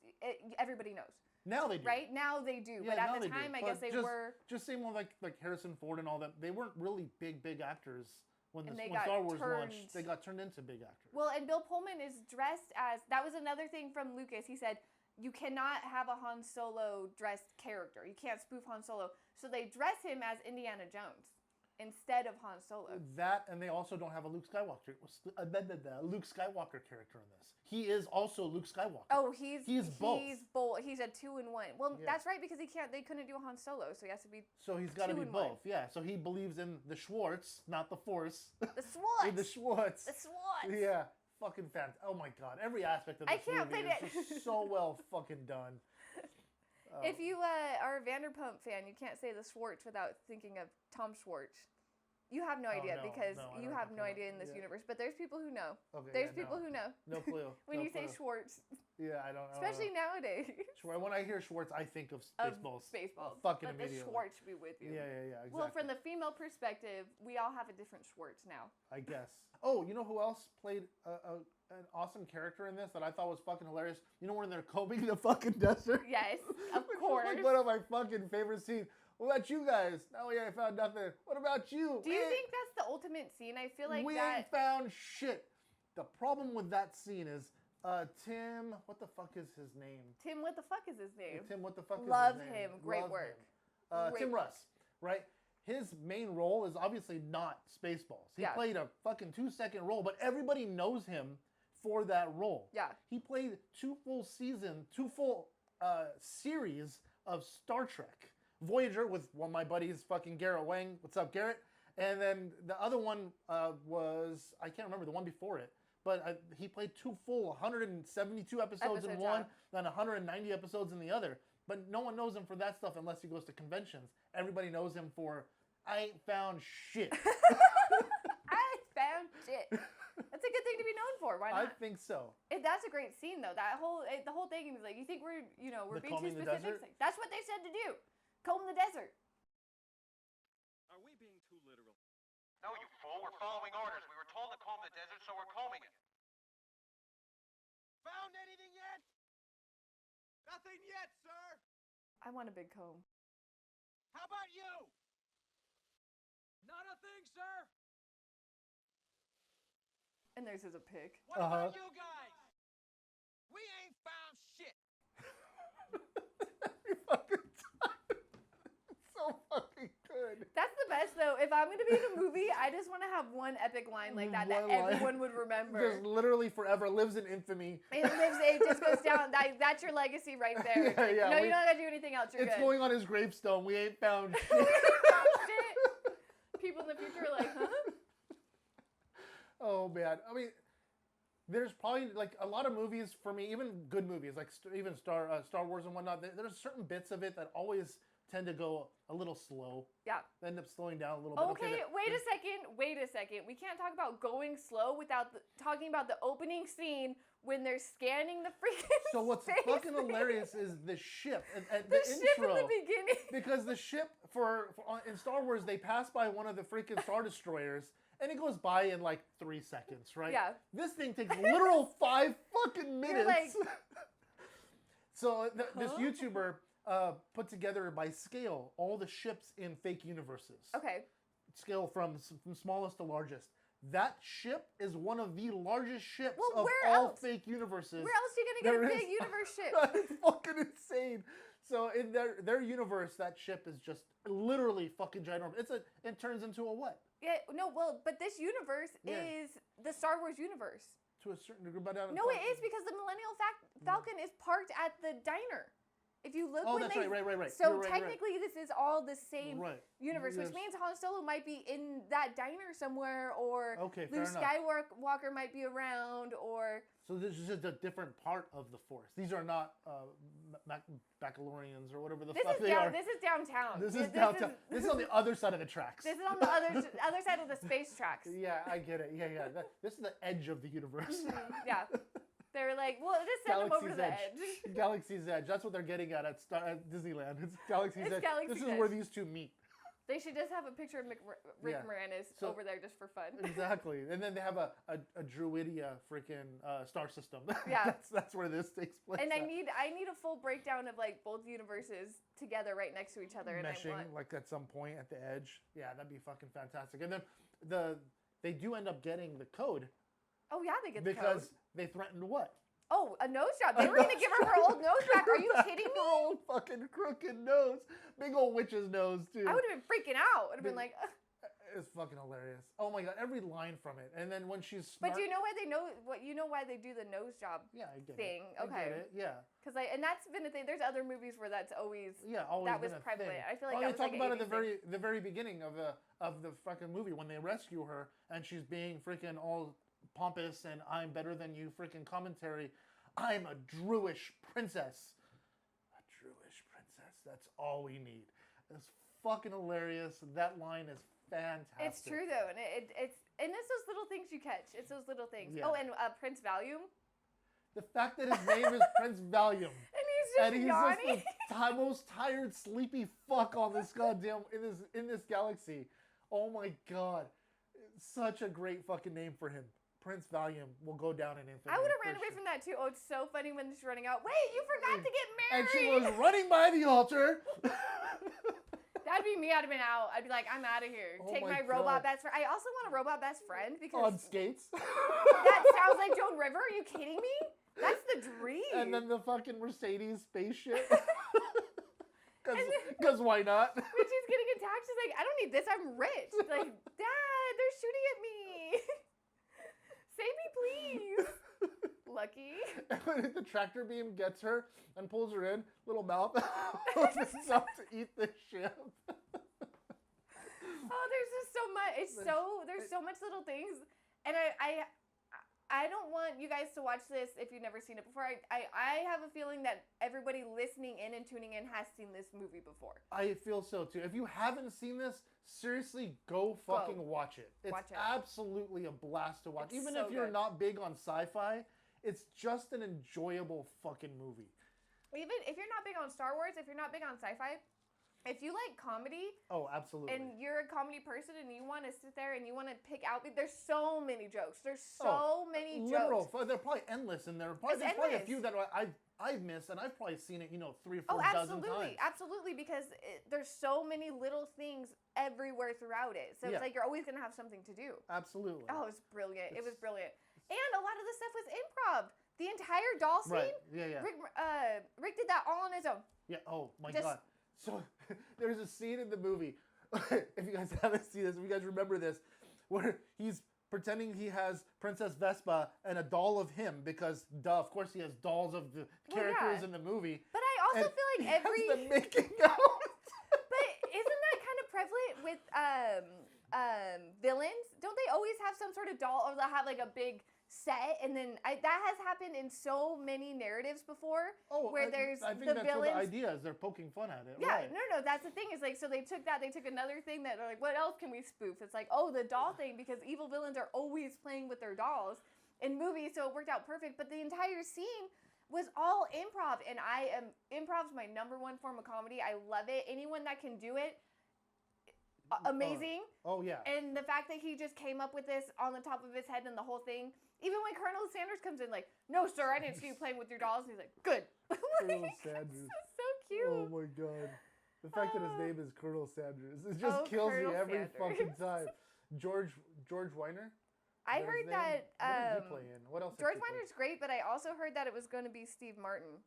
Speaker 1: everybody knows.
Speaker 2: Now they do.
Speaker 1: Right now they do,
Speaker 2: Yeah,
Speaker 1: but at the time, I guess they were.
Speaker 2: Just same with like Harrison Ford and all that. They weren't really big actors when
Speaker 1: got
Speaker 2: Star Wars
Speaker 1: turned.
Speaker 2: launched. They got turned into big actors.
Speaker 1: Well, and Bill Pullman is dressed as. That was another thing from Lucas. He said, you cannot have a Han Solo dressed character. You can't spoof Han Solo. So they dress him as Indiana Jones instead of Han Solo.
Speaker 2: That, and they also don't have a Luke Skywalker character in this. He is also Luke Skywalker.
Speaker 1: Oh, he's
Speaker 2: both.
Speaker 1: He's both. He's a 2-in-1. Well, that's right, because they couldn't do a Han Solo, so he has to be.
Speaker 2: So he's got to be both. Yeah. So he believes in the Schwartz, not the Force.
Speaker 1: The Schwartz.
Speaker 2: The Schwartz.
Speaker 1: The Schwartz.
Speaker 2: Yeah. Fucking fantastic. Oh my god. Every aspect of this movie is just so well fucking done.
Speaker 1: If you are a Vanderpump fan, you can't say the Schwartz without thinking of Tom Schwartz. You have no idea because you have no idea in this universe. But there's people who know.
Speaker 2: Okay,
Speaker 1: there's people who know.
Speaker 2: No clue.
Speaker 1: When you say Schwartz.
Speaker 2: Yeah, I don't know.
Speaker 1: Especially nowadays.
Speaker 2: When I hear Schwartz, I think of Spaceballs.
Speaker 1: Spaceballs.
Speaker 2: Fucking
Speaker 1: Let
Speaker 2: immediately.
Speaker 1: the Schwartz be with you.
Speaker 2: Yeah, exactly.
Speaker 1: Well, from the female perspective, we all have a different Schwartz now.
Speaker 2: I guess. Oh, you know who else played an awesome character in this that I thought was fucking hilarious? You know when they're combing the fucking desert?
Speaker 1: Yes, of course.
Speaker 2: Like one of my fucking favorite scenes. What about you guys? No, we ain't found nothing. What about you?
Speaker 1: Do you think that's the ultimate scene? I feel like
Speaker 2: we
Speaker 1: that.
Speaker 2: ain't found shit. The problem with that scene is Tim. What the fuck is his name?
Speaker 1: Tim, what the fuck is his name?
Speaker 2: Tim, what the fuck is
Speaker 1: Love
Speaker 2: his name?
Speaker 1: him. Great
Speaker 2: Love
Speaker 1: work.
Speaker 2: him.
Speaker 1: Great
Speaker 2: Tim
Speaker 1: work.
Speaker 2: Russ, right? His main role is obviously not Spaceballs. He played a fucking 2-second role, but everybody knows him for that role.
Speaker 1: Yeah.
Speaker 2: He played 2 full series of Star Trek. Voyager with one of my buddies, fucking Garrett Wang. What's up, Garrett? And then the other one was, I can't remember the one before it, but he played 2 full 172 episodes in one, then 190 episodes in the other. But no one knows him for that stuff unless he goes to conventions. Everybody knows him for, I ain't found shit.
Speaker 1: I ain't found shit. That's a good thing to be known for. Why not?
Speaker 2: I think so.
Speaker 1: That's a great scene, though. The whole thing is like, you think we're being too specific? Like, that's what they said to do. Comb the desert.
Speaker 3: Are we being too literal?
Speaker 4: No, you fool. We're following orders. We were told to comb the desert, so we're combing it.
Speaker 3: Found anything yet? Nothing yet, sir.
Speaker 1: I want a big comb.
Speaker 3: How about you? Not a thing, sir.
Speaker 1: And there's a pic.
Speaker 3: What about you guys? We ain't found shit.
Speaker 2: Every fucking time. It's so fucking good.
Speaker 1: That's the best, though. If I'm going to be in a movie, I just want to have one epic line like that everyone would remember.
Speaker 2: Just literally forever lives in infamy.
Speaker 1: It just goes down. That's your legacy right there.
Speaker 2: Yeah,
Speaker 1: no, you don't got to do anything else. You're
Speaker 2: it's
Speaker 1: good.
Speaker 2: going on his gravestone. We ain't found shit.
Speaker 1: Shit. People in the future are like, huh?
Speaker 2: Oh, man. I mean, there's probably, like, a lot of movies for me, even good movies, like even Star Wars and whatnot, there's certain bits of it that always tend to go a little slow.
Speaker 1: Yeah.
Speaker 2: They end up slowing down a little bit.
Speaker 1: Okay, wait a second. We can't talk about going slow without talking about the opening scene when they're scanning the freaking
Speaker 2: So what's
Speaker 1: space
Speaker 2: fucking
Speaker 1: thing.
Speaker 2: hilarious is the ship. At
Speaker 1: The
Speaker 2: the
Speaker 1: ship
Speaker 2: intro,
Speaker 1: in the beginning.
Speaker 2: Because the ship, in Star Wars, they pass by one of the freaking Star Destroyers, and it goes by in like 3 seconds, right?
Speaker 1: Yeah.
Speaker 2: This thing takes literal 5 fucking minutes.
Speaker 1: You're like,
Speaker 2: So this YouTuber put together by scale all the ships in fake universes.
Speaker 1: okay.
Speaker 2: Scale from smallest to largest. That ship is one of the largest ships
Speaker 1: Well,
Speaker 2: of
Speaker 1: where
Speaker 2: all
Speaker 1: else?
Speaker 2: fake universes.
Speaker 1: Where else are you going to
Speaker 2: There
Speaker 1: get a
Speaker 2: is.
Speaker 1: big universe ship?
Speaker 2: It's fucking insane. So in their universe, that ship is just literally fucking ginormous. It turns into a what?
Speaker 1: Yeah, no, well, but this universe
Speaker 2: Yeah.
Speaker 1: is the Star Wars universe.
Speaker 2: To a certain degree, but
Speaker 1: No, it is because the Millennial Falcon is parked at the diner. If you look,
Speaker 2: Oh,
Speaker 1: when
Speaker 2: that's
Speaker 1: they,
Speaker 2: right.
Speaker 1: So
Speaker 2: You're right,
Speaker 1: technically, this is all the same
Speaker 2: Right.
Speaker 1: universe, which
Speaker 2: Yes.
Speaker 1: means Han Solo might be in that diner somewhere, or
Speaker 2: Okay, fair
Speaker 1: Luke
Speaker 2: enough.
Speaker 1: Skywalker might be around, or
Speaker 2: So this is just a different part of the Force. These are not Baccalaureans or whatever the fuck they are.
Speaker 1: this is downtown.
Speaker 2: This is downtown. This is on the other side of the tracks.
Speaker 1: This is on the other side of the space tracks.
Speaker 2: Yeah, I get it. Yeah. This is the edge of the universe.
Speaker 1: Yeah. They were like, well, just send them over to the edge.
Speaker 2: Galaxy's Edge. That's what they're getting at Disneyland. It's Galaxy's Edge.
Speaker 1: Galaxy's
Speaker 2: This is
Speaker 1: Edge.
Speaker 2: where these two meet.
Speaker 1: They should just have a picture of Rick
Speaker 2: Yeah.
Speaker 1: Moranis
Speaker 2: So-
Speaker 1: over there just for fun.
Speaker 2: Exactly. And then they have a Druidia freaking star system.
Speaker 1: Yeah.
Speaker 2: that's where this takes place.
Speaker 1: And I
Speaker 2: at.
Speaker 1: need a full breakdown of like both universes together right next to each other. And
Speaker 2: Meshing,
Speaker 1: I want,
Speaker 2: like at some point at the edge. Yeah, that'd be fucking fantastic. And then they do end up getting the code
Speaker 1: oh yeah, they get the
Speaker 2: because
Speaker 1: code.
Speaker 2: they threatened what?
Speaker 1: Oh, a nose job. They were gonna give her old nose back. Are you kidding
Speaker 2: Her
Speaker 1: me?
Speaker 2: old fucking crooked nose. Big old witch's nose, too.
Speaker 1: I would have been freaking out. I'd have been like, ugh.
Speaker 2: It's fucking hilarious. Oh my god, every line from it. And then when she's
Speaker 1: But
Speaker 2: smart.
Speaker 1: do you know why they know what? You know why they do the nose job
Speaker 2: Yeah, I get
Speaker 1: thing?
Speaker 2: it.
Speaker 1: Okay.
Speaker 2: I get it. Yeah.
Speaker 1: Because and that's been a thing. There's other movies where that's always
Speaker 2: Always
Speaker 1: that was
Speaker 2: been a
Speaker 1: prevalent.
Speaker 2: thing.
Speaker 1: I feel like
Speaker 2: they
Speaker 1: that was
Speaker 2: talk
Speaker 1: like
Speaker 2: about
Speaker 1: an
Speaker 2: it at
Speaker 1: 80s thing.
Speaker 2: the very beginning of the fucking movie when they rescue her and she's being freaking all pompous and I'm better than you freaking commentary. I'm a Druish princess. A Druish princess. That's all we need. It's fucking hilarious. That line is fantastic.
Speaker 1: It's true though, and it's those little things you catch. It's those little things.
Speaker 2: Yeah.
Speaker 1: Oh, and Prince Valium,
Speaker 2: The fact that his name is Prince Valium.
Speaker 1: and he's just yawning.
Speaker 2: Just the most tired, sleepy fuck on this goddamn in this galaxy. Oh my god, such a great fucking name for him. Prince Valium will go down in infamy.
Speaker 1: I would have ran
Speaker 2: for
Speaker 1: away
Speaker 2: sure.
Speaker 1: from that too. Oh, it's so funny when she's running out. Wait, you forgot to get
Speaker 2: And
Speaker 1: married.
Speaker 2: she was running by the altar.
Speaker 1: That would be me. I'd have been out. I'd be like, I'm out of here.
Speaker 2: Oh
Speaker 1: Take
Speaker 2: my
Speaker 1: my robot
Speaker 2: God.
Speaker 1: best friend. I also want a robot best friend because
Speaker 2: On skates.
Speaker 1: that sounds like Joan River. Are you kidding me? That's the dream.
Speaker 2: And then the fucking Mercedes spaceship. Because why not?
Speaker 1: When she's getting attacked, she's like, I don't need this. I'm rich. Like, Dad, they're shooting at me. Save me, please. Lucky.
Speaker 2: And when the tractor beam gets her and pulls her in, little mouth opens up to eat the ship.
Speaker 1: Oh, there's just so much. There's so much little things. And I don't want you guys to watch this if you've never seen it before. I have a feeling that everybody listening in and tuning in has seen this movie before.
Speaker 2: I feel so too. If you haven't seen this, seriously, go fucking watch it. It's absolutely a blast to watch.
Speaker 1: It's
Speaker 2: Even
Speaker 1: so
Speaker 2: if you're
Speaker 1: good.
Speaker 2: not big on sci-fi, it's just an enjoyable fucking movie.
Speaker 1: Even if you're not big on Star Wars, if you're not big on sci-fi, if you like comedy,
Speaker 2: Oh, absolutely.
Speaker 1: and you're a comedy person and you want to sit there and you want to pick out, there's so many jokes. There's so many
Speaker 2: literal.
Speaker 1: jokes.
Speaker 2: They're probably endless, and there's
Speaker 1: It's
Speaker 2: probably a
Speaker 1: endless.
Speaker 2: few that I've missed, and I've probably seen it, 3 or 4
Speaker 1: Oh,
Speaker 2: dozen
Speaker 1: absolutely.
Speaker 2: times.
Speaker 1: Absolutely, because there's so many little things everywhere throughout it. So
Speaker 2: Yeah.
Speaker 1: it's like you're always going to have something to do.
Speaker 2: Absolutely.
Speaker 1: Oh, it was brilliant. It was brilliant. And a lot of the stuff was improv. The entire doll scene,
Speaker 2: Right. Yeah.
Speaker 1: Rick did that all on his own.
Speaker 2: Yeah. Oh my
Speaker 1: Just-
Speaker 2: God. So there's a scene in the movie. If you guys haven't seen this, if you guys remember this, where he's pretending he has Princess Vespa and a doll of him because, duh, of course he has dolls of the characters in the movie.
Speaker 1: But I also
Speaker 2: And
Speaker 1: feel
Speaker 2: he
Speaker 1: like
Speaker 2: has
Speaker 1: every.
Speaker 2: them making out.
Speaker 1: But isn't that kind of prevalent with villains? Don't they always have some sort of doll, or they'll have like a big set, and then that has happened in so many narratives before, where there's
Speaker 2: I think
Speaker 1: the
Speaker 2: that's
Speaker 1: villains.
Speaker 2: what the idea is. They're poking fun at it.
Speaker 1: Yeah,
Speaker 2: right.
Speaker 1: no, that's the thing. Is like, so they took another thing that they're like, what else can we spoof? It's like, oh, the doll thing, because evil villains are always playing with their dolls in movies, so it worked out perfect. But the entire scene was all improv, and improv's my #1 form of comedy. I love it. Anyone that can do it, amazing.
Speaker 2: Oh yeah.
Speaker 1: And the fact that he just came up with this on the top of his head and the whole thing, even when Colonel Sanders comes in, like, no, sir, I didn't see you playing with your dolls. And he's like, good.
Speaker 2: Colonel Sanders.
Speaker 1: So cute.
Speaker 2: Oh my God. The fact that his name is Colonel Sanders, it just
Speaker 1: Oh,
Speaker 2: kills
Speaker 1: Colonel
Speaker 2: me every
Speaker 1: Sanders.
Speaker 2: fucking time. George Weiner?
Speaker 1: I
Speaker 2: Is
Speaker 1: heard
Speaker 2: his name?
Speaker 1: that
Speaker 2: What did he play in? What else? did
Speaker 1: George
Speaker 2: he play?
Speaker 1: Weiner's great, but I also heard that it was going to be Steve Martin.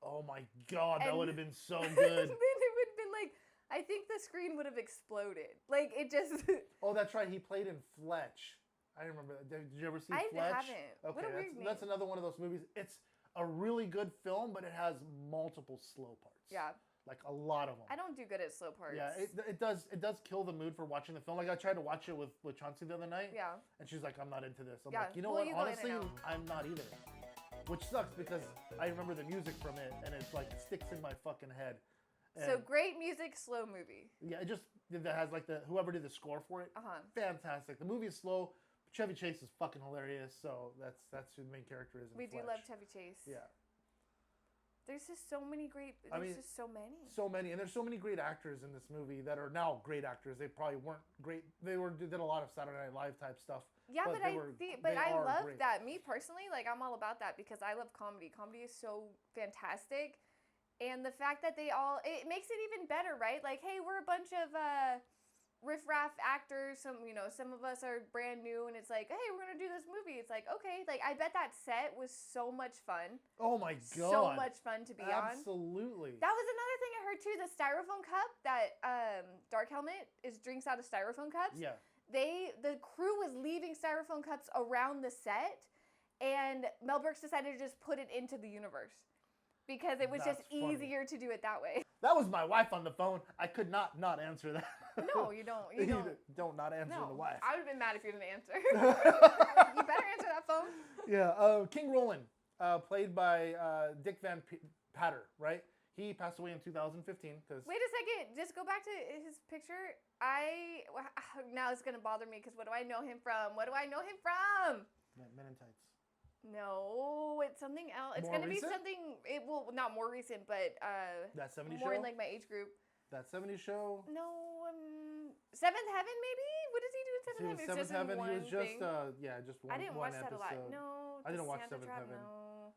Speaker 2: Oh my God, that
Speaker 1: And-
Speaker 2: would have been so
Speaker 1: Then
Speaker 2: good.
Speaker 1: it would have been like, I think the screen would have exploded. Like, it just.
Speaker 2: Oh, that's right. He played in Fletch. I remember that. Did you ever see
Speaker 1: I
Speaker 2: Fletch?
Speaker 1: haven't.
Speaker 2: Okay,
Speaker 1: What a weird
Speaker 2: that's
Speaker 1: name.
Speaker 2: another one of those movies. It's a really good film, but it has multiple slow parts.
Speaker 1: Yeah.
Speaker 2: Like a lot of them.
Speaker 1: I don't do good at slow parts.
Speaker 2: Yeah, it does kill the mood for watching the film. Like I tried to watch it with Chauncey the other night.
Speaker 1: Yeah.
Speaker 2: And she's like, I'm not into this. I'm
Speaker 1: Yeah,
Speaker 2: like, you know
Speaker 1: well,
Speaker 2: what?
Speaker 1: you go in and
Speaker 2: Honestly,
Speaker 1: out.
Speaker 2: I'm not either. Which sucks because I remember the music from it and it's like it sticks in my fucking head.
Speaker 1: So
Speaker 2: And,
Speaker 1: great music, slow movie.
Speaker 2: yeah, it just that has like whoever did the score for it. Fantastic. The movie is slow. Chevy Chase is fucking hilarious. So that's who the main character is. In
Speaker 1: We do
Speaker 2: Fletch.
Speaker 1: love Chevy Chase.
Speaker 2: Yeah.
Speaker 1: There's just so many great. There's just so many.
Speaker 2: So many, and there's so many great actors in this movie that are now great actors. They probably weren't great. They did a lot of Saturday Night Live type stuff.
Speaker 1: Yeah, but
Speaker 2: they
Speaker 1: I
Speaker 2: are
Speaker 1: love
Speaker 2: great.
Speaker 1: that. Me personally, like, I'm all about that because I love comedy. Comedy is so fantastic, and the fact that it makes it even better, right? Like, hey, we're a bunch of riff-raff actors. Some of us are brand new, and it's like, hey, we're gonna do this movie. It's like, okay, like, I bet that set was so much fun.
Speaker 2: Oh my God.
Speaker 1: So much fun to be on.
Speaker 2: Absolutely.
Speaker 1: That was another thing I heard too. The styrofoam cup that Dark Helmet drinks out of styrofoam cups.
Speaker 2: Yeah.
Speaker 1: The crew was leaving styrofoam cups around the set, and Mel Brooks decided to just put it into the universe because it was just
Speaker 2: That's funny.
Speaker 1: easier to do it that way.
Speaker 2: That was my wife on the phone. I could not answer that.
Speaker 1: No, you don't. You don't.
Speaker 2: Don't not answer
Speaker 1: No,
Speaker 2: the wife.
Speaker 1: I would have been mad if you didn't answer. You better answer that phone.
Speaker 2: Yeah. King Roland, played by Dick Van Patter, right? He passed away in 2015 because.
Speaker 1: Wait a second. Just go back to his picture. Now it's gonna bother me because what do I know him from? What do I know him from?
Speaker 2: Men in Tights.
Speaker 1: No, it's something else. It's
Speaker 2: More
Speaker 1: gonna
Speaker 2: recent?
Speaker 1: be something. It will not more recent, but
Speaker 2: That 70s
Speaker 1: more
Speaker 2: show.
Speaker 1: in like my age group.
Speaker 2: That 70s show.
Speaker 1: No, Seventh Heaven maybe. What does he do in Seventh
Speaker 2: He was
Speaker 1: Heaven? It's
Speaker 2: Seventh
Speaker 1: just in
Speaker 2: Heaven. He
Speaker 1: one
Speaker 2: was just
Speaker 1: thing.
Speaker 2: just one.
Speaker 1: I didn't
Speaker 2: one
Speaker 1: watch that a lot.
Speaker 2: episode.
Speaker 1: No,
Speaker 2: I didn't
Speaker 1: the
Speaker 2: watch
Speaker 1: Santa
Speaker 2: Seventh
Speaker 1: Trap,
Speaker 2: Heaven.
Speaker 1: No.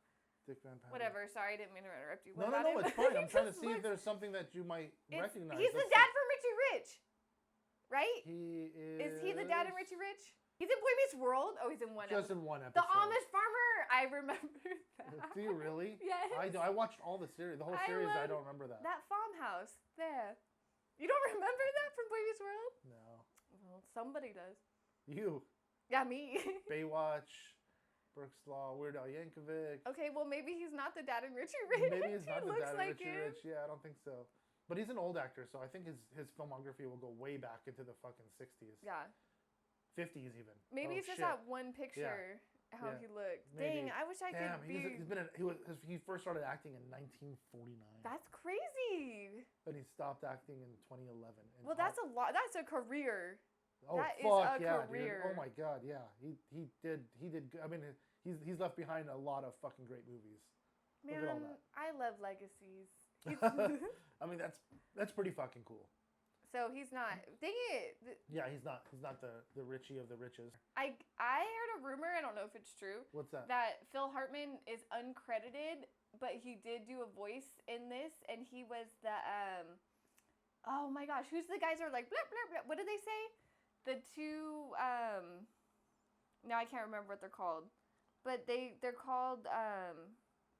Speaker 2: Dick Van Patten.
Speaker 1: Whatever. Sorry, I didn't mean to interrupt you.
Speaker 2: No,
Speaker 1: What
Speaker 2: no,
Speaker 1: about
Speaker 2: it's
Speaker 1: him?
Speaker 2: fine. I'm
Speaker 1: He
Speaker 2: trying to
Speaker 1: just
Speaker 2: see if
Speaker 1: looks-
Speaker 2: there's something that you might recognize.
Speaker 1: He's the
Speaker 2: Let's
Speaker 1: dad
Speaker 2: see.
Speaker 1: from Richie Rich, right?
Speaker 2: He
Speaker 1: Is he the dad in Richie Rich? He's in Boy Meets World. Oh, he's in one
Speaker 2: Just
Speaker 1: episode.
Speaker 2: in one
Speaker 1: The
Speaker 2: episode.
Speaker 1: Amish farmer. I remember that.
Speaker 2: Do you really?
Speaker 1: Yes.
Speaker 2: I watched all the series. The whole series, I don't remember that.
Speaker 1: That farmhouse there. You don't remember that from Boy Meets World?
Speaker 2: No.
Speaker 1: Well, somebody does.
Speaker 2: You.
Speaker 1: Yeah, me.
Speaker 2: Baywatch, Brooks Law, Weird Al Yankovic.
Speaker 1: Okay, well maybe he's not the dad in Richie Rich.
Speaker 2: Maybe he's not
Speaker 1: He
Speaker 2: the
Speaker 1: looks
Speaker 2: dad of
Speaker 1: like
Speaker 2: Richie
Speaker 1: him.
Speaker 2: Rich. Yeah, I don't think so. But he's an old actor, so I think his filmography will go way back into the fucking 60s.
Speaker 1: Yeah.
Speaker 2: 50s even.
Speaker 1: Maybe
Speaker 2: Oh,
Speaker 1: it's just
Speaker 2: shit.
Speaker 1: that one picture how
Speaker 2: Yeah.
Speaker 1: he looked.
Speaker 2: Maybe.
Speaker 1: Dang, I wish I
Speaker 2: Damn,
Speaker 1: could be.
Speaker 2: he first started acting in 1949.
Speaker 1: That's crazy.
Speaker 2: And he stopped acting in 2011.
Speaker 1: Well, that's a lot. That's a career.
Speaker 2: Oh
Speaker 1: that is
Speaker 2: fuck
Speaker 1: a
Speaker 2: yeah,
Speaker 1: career.
Speaker 2: dude! Oh my god, yeah. He did. I mean, he's left behind a lot of fucking great movies.
Speaker 1: Man,
Speaker 2: Look at all that.
Speaker 1: I love legacies.
Speaker 2: I mean, that's pretty fucking cool.
Speaker 1: So he's not. Dang it.
Speaker 2: Yeah, he's not the Richie of the riches.
Speaker 1: I heard a rumor. I don't know if it's true.
Speaker 2: What's that?
Speaker 1: That Phil Hartman is uncredited, but he did do a voice in this, and he was the oh my gosh, who's the guys who are like blah blah blah? What did they say? The two now I can't remember what they're called, but they're called